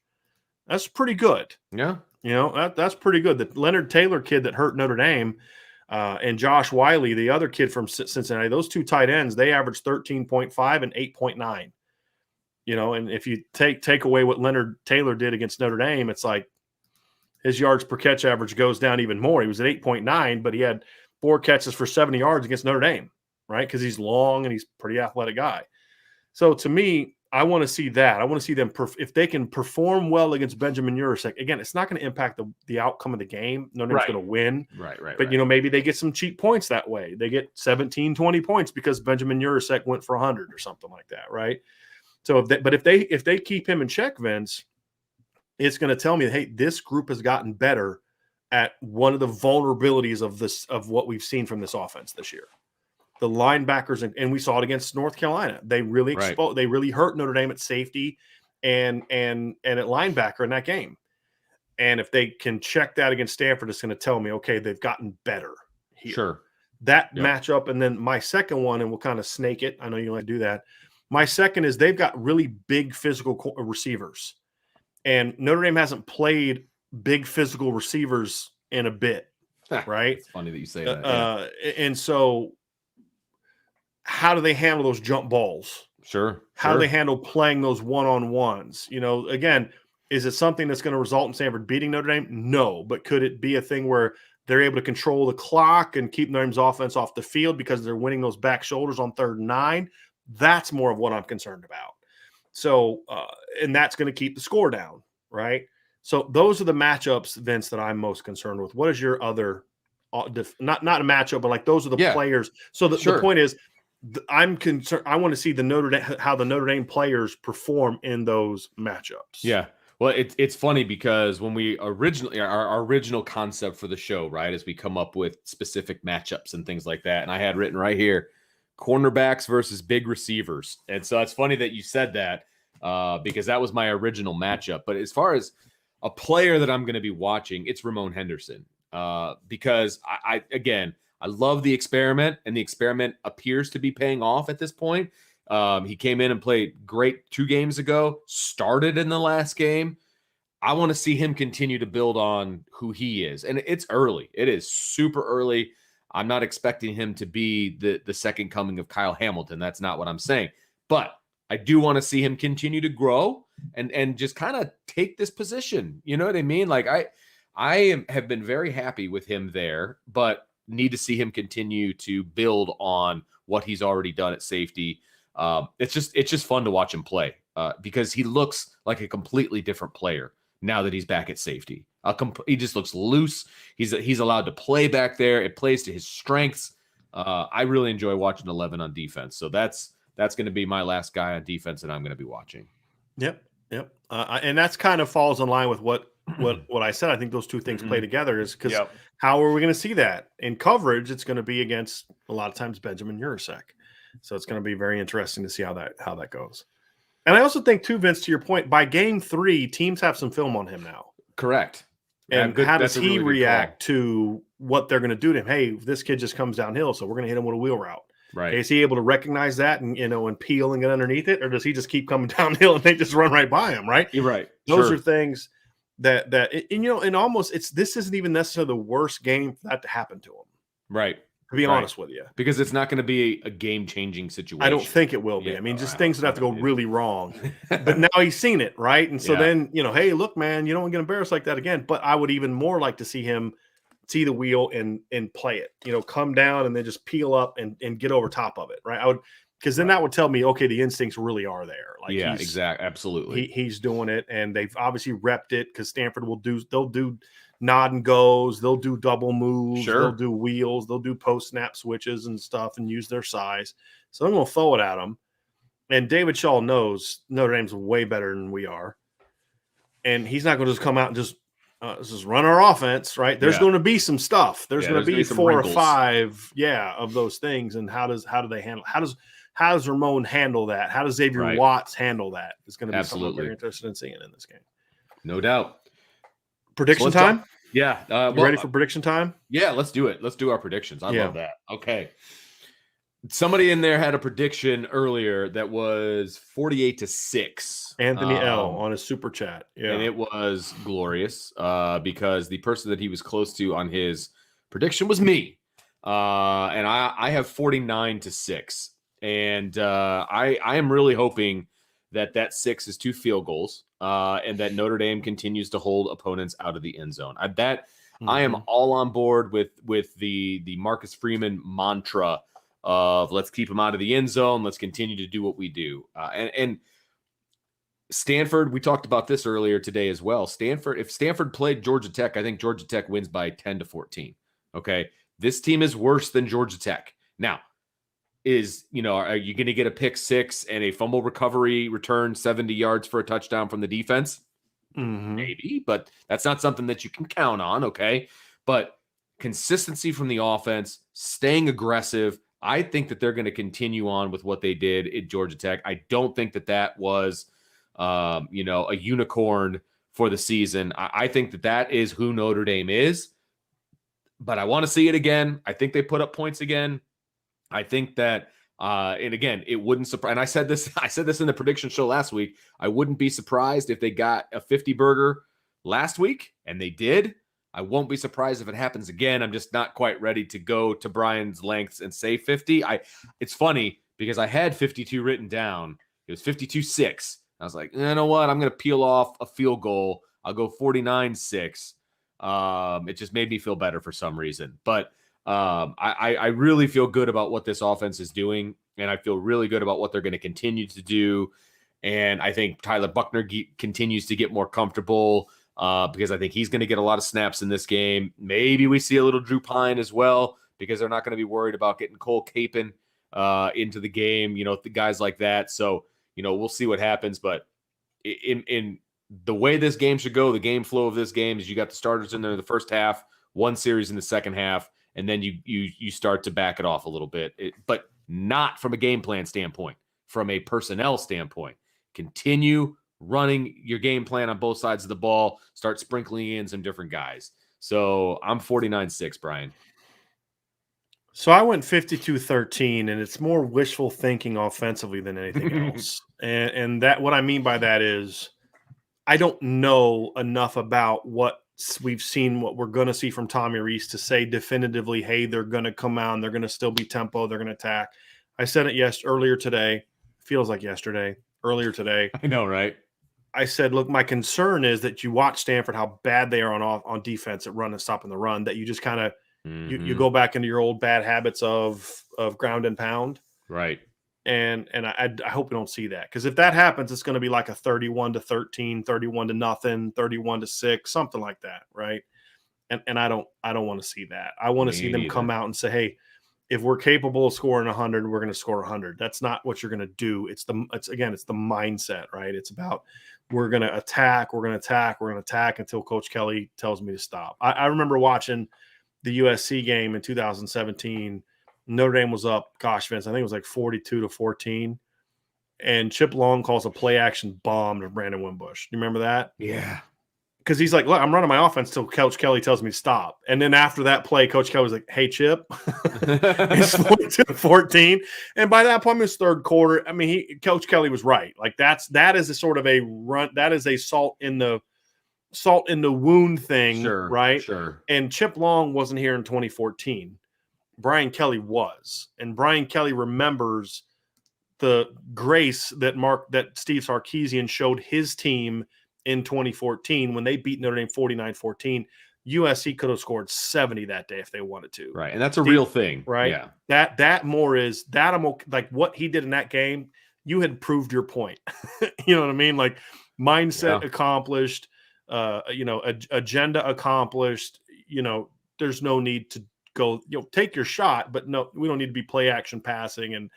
That's pretty good. Yeah. That's pretty good. The Leonard Taylor kid that hurt Notre Dame and Josh Wiley, the other kid from Cincinnati, those 2 tight ends, they averaged 13.5 and 8.9. And if you take away what Leonard Taylor did against Notre Dame, it's like his yards per catch average goes down even more. He was at 8.9, but he had 4 catches for 70 yards against Notre Dame, right? Because he's long and he's a pretty athletic guy. So to me, I want to see that. I want to see them if they can perform well against Benjamin Urasek. Again, it's not going to impact the outcome of the game. Notre Dame's going to win. Right. But, maybe they get some cheap points that way. They get 17, 20 points because Benjamin Urasek went for 100 or something like that, right? So if they keep him in check, Vince, it's going to tell me, hey, this group has gotten better at one of the vulnerabilities of what we've seen from this offense this year. The linebackers, and we saw it against North Carolina. They really they really hurt Notre Dame at safety and at linebacker in that game. And if they can check that against Stanford, it's going to tell me, okay, they've gotten better here. Sure. That matchup, and then my second one, and we'll kind of snake it. I know you like to do that. My second is they've got really big physical receivers. And Notre Dame hasn't played big physical receivers in a bit, right? It's funny that you say that. And so how do they handle those jump balls? Sure. How do they handle playing those one-on-ones? You know, again, is it something that's going to result in Stanford beating Notre Dame? No. But could it be a thing where they're able to control the clock and keep Notre Dame's offense off the field because they're winning those back shoulders on 3rd and 9? That's more of what I'm concerned about. So, and that's going to keep the score down, right? So those are the matchups, Vince, that I'm most concerned with. What is your other, not a matchup, but like those are the players. So the point is, I'm concerned. I want to see how the Notre Dame players perform in those matchups. Yeah. Well, it's funny because when we originally, our original concept for the show, right, is we come up with specific matchups and things like that. And I had written right here, cornerbacks versus big receivers. And so it's funny that you said that because that was my original matchup. But as far as a player that I'm going to be watching, it's Ramon Henderson because I love the experiment, and the experiment appears to be paying off at this point. He came in and played great 2 games ago, started in the last game. I want to see him continue to build on who he is. And it's early. It is super early. I'm not expecting him to be the second coming of Kyle Hamilton. That's not what I'm saying. But I do want to see him continue to grow and just kind of take this position. You know what I mean? Like I have been very happy with him there, but need to see him continue to build on what he's already done at safety. It's just fun to watch him play because he looks like a completely different player now that he's back at safety. He just looks loose. He's allowed to play back there. It plays to his strengths. I really enjoy watching 11 on defense. So that's going to be my last guy on defense that I'm going to be watching. Yep. And that's kind of falls in line with what I said. I think those two things play together is because how are we going to see that in coverage? It's going to be against a lot of times Benjamin Urasek. So it's going to be very interesting to see how that goes. And I also think too, Vince, to your point, by game 3, teams have some film on him now. Correct. And how does he react to what they're going to do to him? Hey, this kid just comes downhill, so we're going to hit him with a wheel route. Right. Okay, is he able to recognize that and peel and get underneath it, or does he just keep coming downhill and they just run right by him? Right. You're right. Those are things and almost this isn't even necessarily the worst game for that to happen to him. Right. To be honest with you, because it's not going to be a game-changing situation. I don't think it will be. I mean, just things that have to go really wrong. But now he's seen it, right? And so then, hey, look, man, you don't want to get embarrassed like that again. But I would even more like to see him see the wheel and play it. Come down and then just peel up and get over top of it, right? Because then that would tell me, okay, the instincts really are there. Like exactly, absolutely. He's doing it, and they've obviously repped it because Stanford they'll do nod and goes, they'll do double moves, they'll do wheels, they'll do post snap switches and stuff and use their size. So I'm going to throw it at them. And David Shaw knows Notre Dame's way better than we are. And he's not going to just come out and just run our offense, right? There's going to be some stuff. There's going to be 4 or 5, of those things. And how do they handle? How does Ramon handle that? How does Xavier Watts handle that? It's going to be something we're interested in seeing in this game. No doubt. Prediction time? Yeah. You ready for prediction time? Yeah, let's do it. Let's do our predictions. I love that. Okay. Somebody in there had a prediction earlier that was 48-6. Anthony L on his super chat. Yeah. And it was glorious because the person that he was close to on his prediction was me. And I have 49-6. And I am really hoping that 6 is 2 field goals and that Notre Dame continues to hold opponents out of the end zone. I am all on board with the Marcus Freeman mantra of let's keep him out of the end zone. Let's continue to do what we do. And Stanford, we talked about this earlier today as well. If Stanford played Georgia Tech, I think Georgia Tech wins by 10-14. Okay. This team is worse than Georgia Tech. Now, are you going to get a pick 6 and a fumble recovery return 70 yards for a touchdown from the defense? maybe, but that's not something that you can count on, okay? But consistency from the offense, staying aggressive. I think that they're going to continue on with what they did at Georgia Tech. I don't think that was, a unicorn for the season. I think that is who Notre Dame is, but I want to see it again. I think they put up points again. I think that, and again, it wouldn't surprise. And I said this in the prediction show last week. I wouldn't be surprised if they got a 50 burger last week, and they did. I won't be surprised if it happens again. I'm just not quite ready to go to Brian's lengths and say 50. It's funny because I had 52 written down. It was 52-6. I was like, you know what? I'm going to peel off a field goal. I'll go 49-6. It just made me feel better for some reason. But I really feel good about what this offense is doing, and I feel really good about what they're going to continue to do. And I think Tyler Buchner continues to get more comfortable because I think he's going to get a lot of snaps in this game. Maybe we see a little Drew Pine as well because they're not going to be worried about getting Cole Capon into the game, the guys like that. So, we'll see what happens. But in the way this game should go, the game flow of this game is you got the starters in there in the first half, one series in the second half, and then you start to back it off a little bit, but not from a game plan standpoint, from a personnel standpoint. Continue running your game plan on both sides of the ball, start sprinkling in some different guys. So I'm 49-6, Brian. So I went 52-13, and it's more wishful thinking offensively than anything else. And that what I mean by that is I don't know enough about what we've seen, what we're going to see from Tommy Rees to say definitively, hey, they're going to come out and they're going to still be tempo, they're going to attack. I said it earlier today. Feels like earlier today. I know, right? I said, look, my concern is that you watch Stanford, how bad they are on defense at run and stopping the run, that you just kind of you go back into your old bad habits of ground and pound. Right. And I hope we don't see that, because if that happens, it's going to be like a 31-13, 31-0, 31-6, something like that, right? And I don't want to see that. I want to see them come out and say, hey, if we're capable of scoring 100, we're going to score 100. That's not what you're going to do. It's the mindset, right? It's about we're going to attack until Coach Kelly tells me to stop. I remember watching the USC game in 2017. Notre Dame was up, gosh, Vince, I think it was like 42-14. And Chip Long calls a play action bomb to Brandon Wimbush. Do you remember that? Yeah. Because he's like, look, I'm running my offense till Coach Kelly tells me to stop. And then after that play, Coach Kelly was like, hey, Chip, it's 42-14. And by that point, it was third quarter. I mean, Coach Kelly was right. Like that is a sort of a run. That is a salt in the wound thing, sure, right? Sure. And Chip Long wasn't here in 2014. Brian Kelly was. And Brian Kelly remembers the grace that Steve Sarkisian showed his team in 2014 when they beat Notre Dame 49-14. USC could have scored 70 that day if they wanted to. Right. And that's a real thing. Right. Yeah. That more is that I'm like what he did in that game. You had proved your point. You know what I mean? Like mindset accomplished, agenda accomplished. There's no need to go, take your shot, but no, we don't need to be play action passing and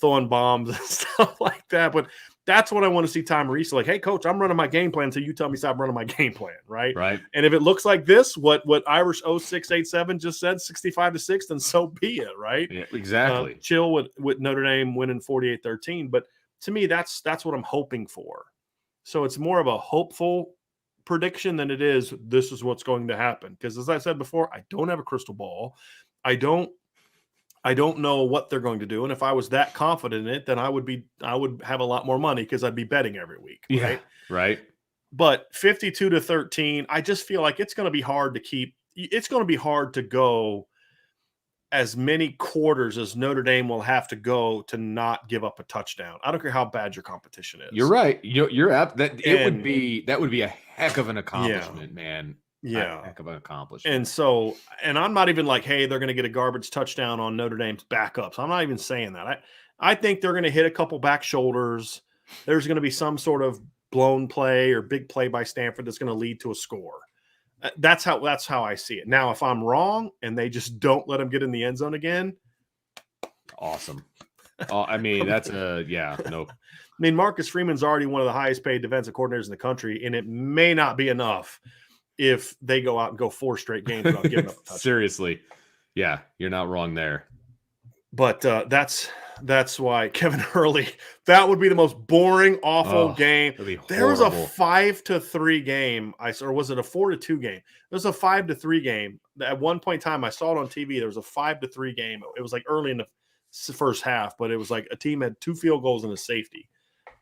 throwing bombs and stuff like that. But that's what I want to see Tom Rees like, hey, coach, I'm running my game plan until you tell me stop running my game plan, right? Right. And if it looks like this, what Irish 0687 just said, 65-6, then so be it, right? Yeah, exactly. Chill with Notre Dame winning 48-13. But to me, that's what I'm hoping for. So it's more of a hopeful prediction than it is this is what's going to happen. Because as I said before, I don't have a crystal ball. I don't know what they're going to do. And if I was that confident in it, then I would have a lot more money because I'd be betting every week. Right? Yeah, right. But 52-13, I just feel like it's going to be hard to keep. It's going to be hard to go as many quarters as Notre Dame will have to go to not give up a touchdown. I don't care how bad your competition is. You're right. You're up. That would be a heck of an accomplishment, man. Yeah. A heck of an accomplishment. And so, and I'm not even like, hey, they're going to get a garbage touchdown on Notre Dame's backups. I'm not even saying that. I think they're going to hit a couple back shoulders. There's going to be some sort of blown play or big play by Stanford that's going to lead to a score. That's how I see it. Now, if I'm wrong and they just don't let them get in the end zone again, awesome. Oh, I mean, that's no. I mean, Marcus Freeman's already one of the highest paid defensive coordinators in the country, and it may not be enough if they go out and go 4 straight games without giving up a touchdown. Seriously. Yeah, you're not wrong there. But that's why Kevin Hurley, that would be the most boring, awful game. There was a 5-3 game, or was it a 4-2 game? There was a 5-3 game. At one point in time, I saw it on TV. There was a 5-3 game. It was like early in the first half, but it was like a team had 2 field goals and a safety.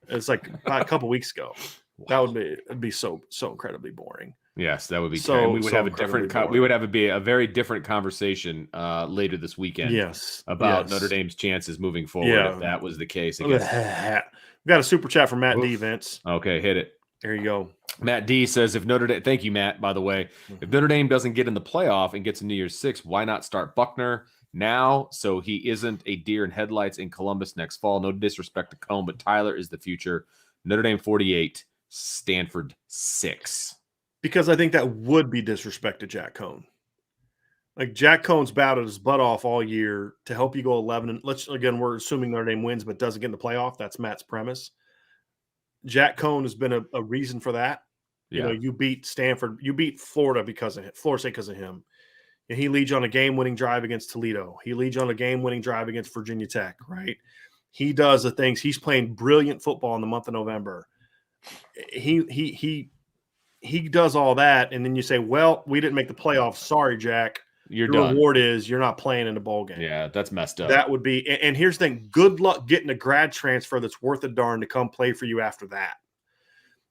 It's like a couple weeks ago. Wow. It'd be so incredibly boring. Yes, that would be so. We would have a different. We would have a very different conversation later this weekend. Yes, about Notre Dame's chances moving forward. Yeah. If that was the case. We got a super chat from Matt D. Vince. Okay, hit it. There you go. Matt D says, "If Notre Dame, thank you, Matt. By the way, if Notre Dame doesn't get in the playoff and gets to New Year's 6, why not start Buckner now so he isn't a deer in headlights in Columbus next fall? No disrespect to Cone, but Tyler is the future. Notre Dame 48, Stanford 6." Because I think that would be disrespect to Jack Cone. Like, Jack Cone's battled his butt off all year to help you go 11. And we're assuming Notre Dame wins but doesn't get in the playoff. That's Matt's premise. Jack Cone has been a reason for that. Yeah. You know, you beat Stanford, you beat Florida Florida State because of him. And he leads you on a game-winning drive against Toledo. He leads you on a game-winning drive against Virginia Tech, right? He does the things. He's playing brilliant football in the month of November. He does all that, and then you say, well, we didn't make the playoffs. Sorry, Jack. Your reward is you're not playing in the bowl game. Yeah, that's messed up. That would be – and here's the thing. Good luck getting a grad transfer that's worth a darn to come play for you after that.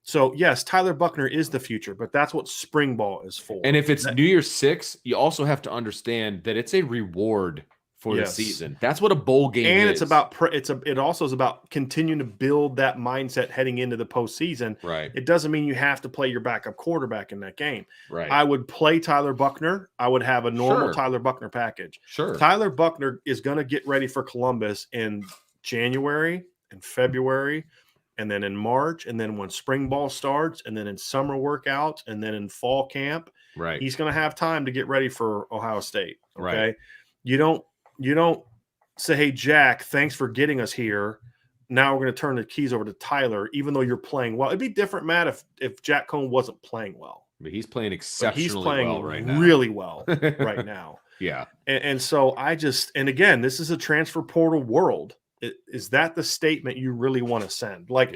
So, yes, Tyler Buckner is the future, but that's what spring ball is for. And if it's New Year's 6, you also have to understand that it's a reward for the season. That's what a bowl game is. And it's about it also is about continuing to build that mindset heading into the postseason. Right. It doesn't mean you have to play your backup quarterback in that game. Right. I would play Tyler Buckner. I would have a normal Tyler Buckner package. Sure. Tyler Buckner is going to get ready for Columbus in January and February, and then in March, and then when spring ball starts, and then in summer workouts, and then in fall camp. Right. He's going to have time to get ready for Ohio State. Okay. Right. You don't say, hey, Jack, thanks for getting us here. Now we're going to turn the keys over to Tyler, even though you're playing well. It'd be different, Matt, if Jack Cone wasn't playing well. But he's playing exceptionally well right now. He's playing really well right now. Yeah. And so and again, this is a transfer portal world. Is that the statement you really want to send? Like,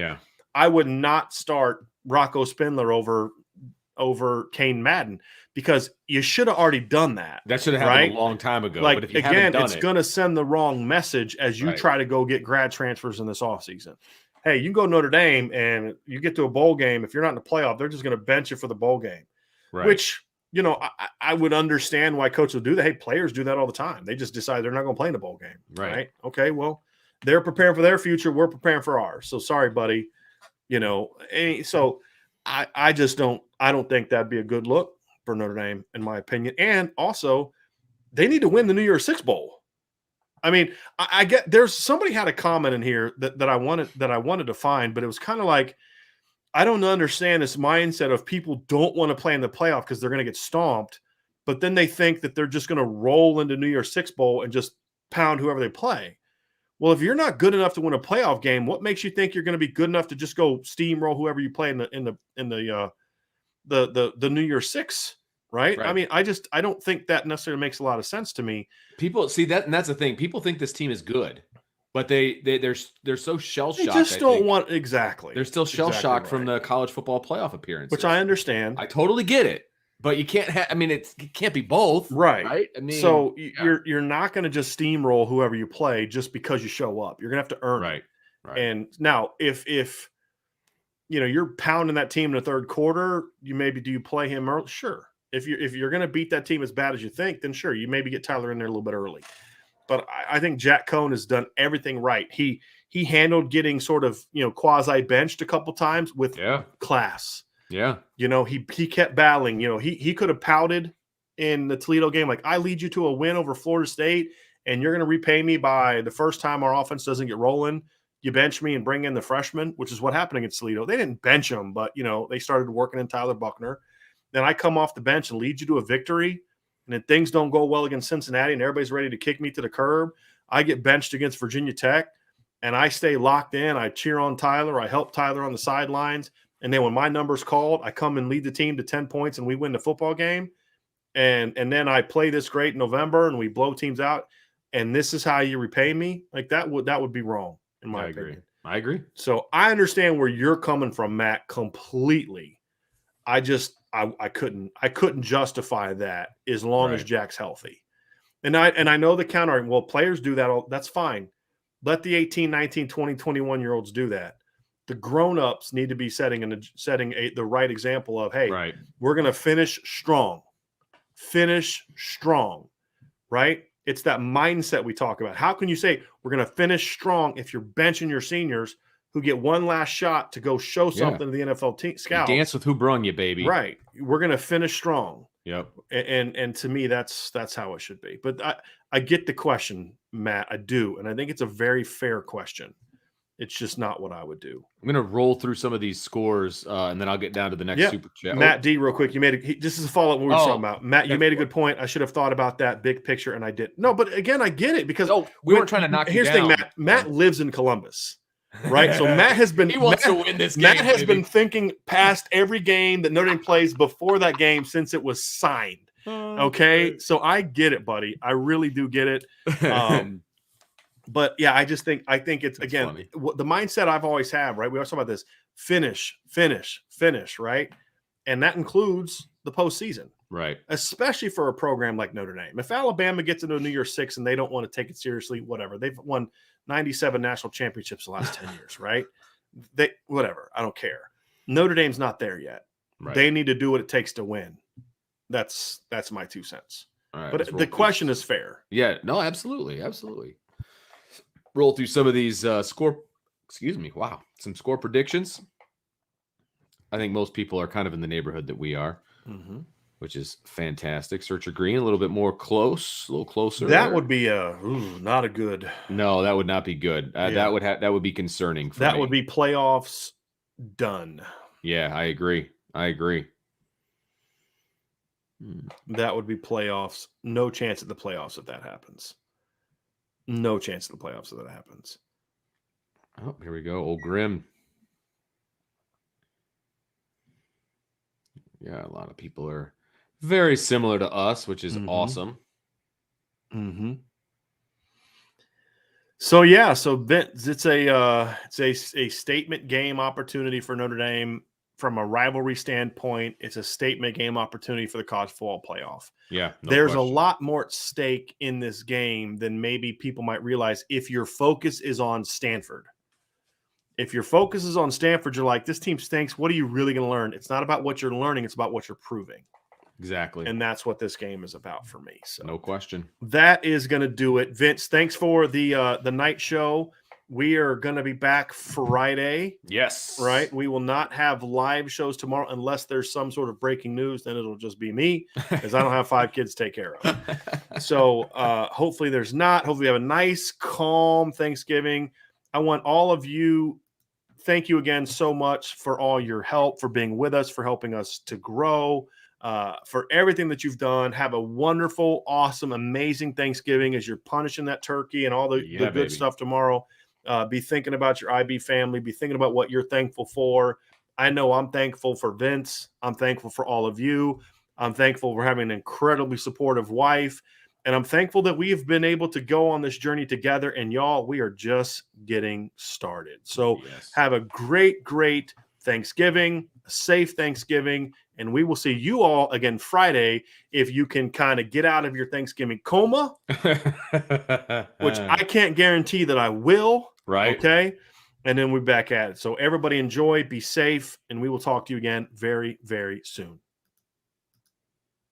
I would not start Rocco Spindler over Kane Madden, because you should have already done that. That should have happened a long time ago. Like, but if you again, it's going to send the wrong message as you try to go get grad transfers in this offseason. Hey, you can go to Notre Dame and you get to a bowl game. If you're not in the playoff, they're just going to bench you for the bowl game. Right. Which, you know, I would understand why coaches would do that. Hey, players do that all the time. They just decide they're not going to play in the bowl game. Right? Okay, well, they're preparing for their future. We're preparing for ours. So sorry, buddy. You know, so I don't think that'd be a good look for Notre Dame, in my opinion. And also, they need to win the New Year's 6 bowl. I mean, I get there's somebody had a comment in here that I wanted to find, but it was kind of like, I don't understand this mindset of people don't want to play in the playoff because they're going to get stomped, but then they think that they're just going to roll into New Year's 6 bowl and just pound whoever they play. Well, if you're not good enough to win a playoff game, what makes you think you're going to be good enough to just go steamroll whoever you play in the New Year's 6? Right? I mean, I don't think that necessarily makes a lot of sense to me. People see that, and that's the thing. People think this team is good, but they're so shell shocked. They just don't want exactly. They're still shell shocked from the college football playoff appearance, which I understand. I totally get it, but you can't have. I mean, it can't be both, right? I mean, so you're not going to just steamroll whoever you play just because you show up. You're going to have to earn it. Right. And now, if you know you're pounding that team in the third quarter, do you play him early? Sure. If you're going to beat that team as bad as you think, then sure, you maybe get Tyler in there a little bit early. But I think Jack Cone has done everything right. He handled getting sort of, you know, quasi benched a couple times with class. Yeah. You know, he kept battling. You know, he could have pouted in the Toledo game, like, I lead you to a win over Florida State, and you're going to repay me by the first time our offense doesn't get rolling. You bench me and bring in the freshman, which is what happened against Toledo. They didn't bench him, but, you know, they started working in Tyler Buckner. Then I come off the bench and lead you to a victory, and then things don't go well against Cincinnati and everybody's ready to kick me to the curb. I get benched against Virginia Tech. and I stay locked in. I cheer on Tyler. I help Tyler on the sidelines. And then when my number's called, I come and lead the team to 10 points and we win the football game. And then I play this great in November and we blow teams out. And this is how you repay me. Like that would be wrong in my opinion. I agree. So I understand where you're coming from, Matt, completely. I couldn't justify that as long as Jack's healthy. And I know the counter, well, players do that. That's fine. Let the 18, 19, 20, 21-year-olds do that. The grown-ups need to be setting the right example of, hey, we're going to finish strong. Finish strong, right? It's that mindset we talk about. How can you say we're going to finish strong if you're benching your seniors who get one last shot to go show something to the NFL scouts? You dance with who brung you, baby. Right. We're going to finish strong. Yep. And to me, that's how it should be. But I get the question, Matt. I do. And I think it's a very fair question. It's just not what I would do. I'm going to roll through some of these scores, and then I'll get down to the next super chat. Matt D, real quick. This is a follow-up what we were talking about. Matt, you made a good point. I should have thought about that big picture, and I didn't. No, but again, I get it because we weren't trying to knock you down. Here's the thing, Matt lives in Columbus, right? So Matt has been – he wants to win this game, Matt has been thinking past every game that Notre Dame plays before that game since it was signed, okay? So I get it, buddy. I really do get it. But yeah, I think it's again the mindset I've always had, right? We always talk about this finish, right? And that includes the postseason, right? Especially for a program like Notre Dame. If Alabama gets into a New Year's Six and they don't want to take it seriously, whatever. They've won 97 national championships the last 10 years, right? Whatever. I don't care. Notre Dame's not there yet. Right. They need to do what it takes to win. That's my 2 cents. All right, but the question is fair. Yeah. No, absolutely. Roll through some of these some score predictions. I think most people are kind of in the neighborhood that we are, which is fantastic. Searcher Green, a little bit more close, a little closer. That would be not a good. No, that would not be good. That would be concerning. That would be playoffs done. Yeah, I agree. That would be playoffs. No chance at the playoffs if that happens. No chance in the playoffs if that happens. Oh, here we go. Old Grim. Yeah, a lot of people are very similar to us, which is awesome. So yeah, it's a statement game opportunity for Notre Dame from a rivalry standpoint. It's a statement game opportunity for the college football playoff. Yeah, there's a lot more at stake in this game than maybe people might realize if your focus is on Stanford. If your focus is on Stanford, you're like, this team stinks. What are you really going to learn? It's not about what you're learning. It's about what you're proving. Exactly. And that's what this game is about for me. So no question. That is going to do it. Vince, thanks for the night show. We are going to be back Friday. Yes. Right? We will not have live shows tomorrow unless there's some sort of breaking news. Then it'll just be me because I don't have 5 kids to take care of. So hopefully there's not. Hopefully we have a nice, calm Thanksgiving. I want all of you, thank you again so much for all your help, for being with us, for helping us to grow, for everything that you've done. Have a wonderful, awesome, amazing Thanksgiving as you're punishing that turkey and all the good stuff tomorrow. Be thinking about your IB family. Be thinking about what you're thankful for. I know I'm thankful for Vince. I'm thankful for all of you. I'm thankful for having an incredibly supportive wife. And I'm thankful that we have been able to go on this journey together. And y'all, we are just getting started. So have a great, great Thanksgiving, a safe Thanksgiving. And we will see you all again Friday if you can kind of get out of your Thanksgiving coma, which I can't guarantee that I will. Right. Okay. And then we're back at it. So everybody enjoy, be safe, and we will talk to you again very, very soon.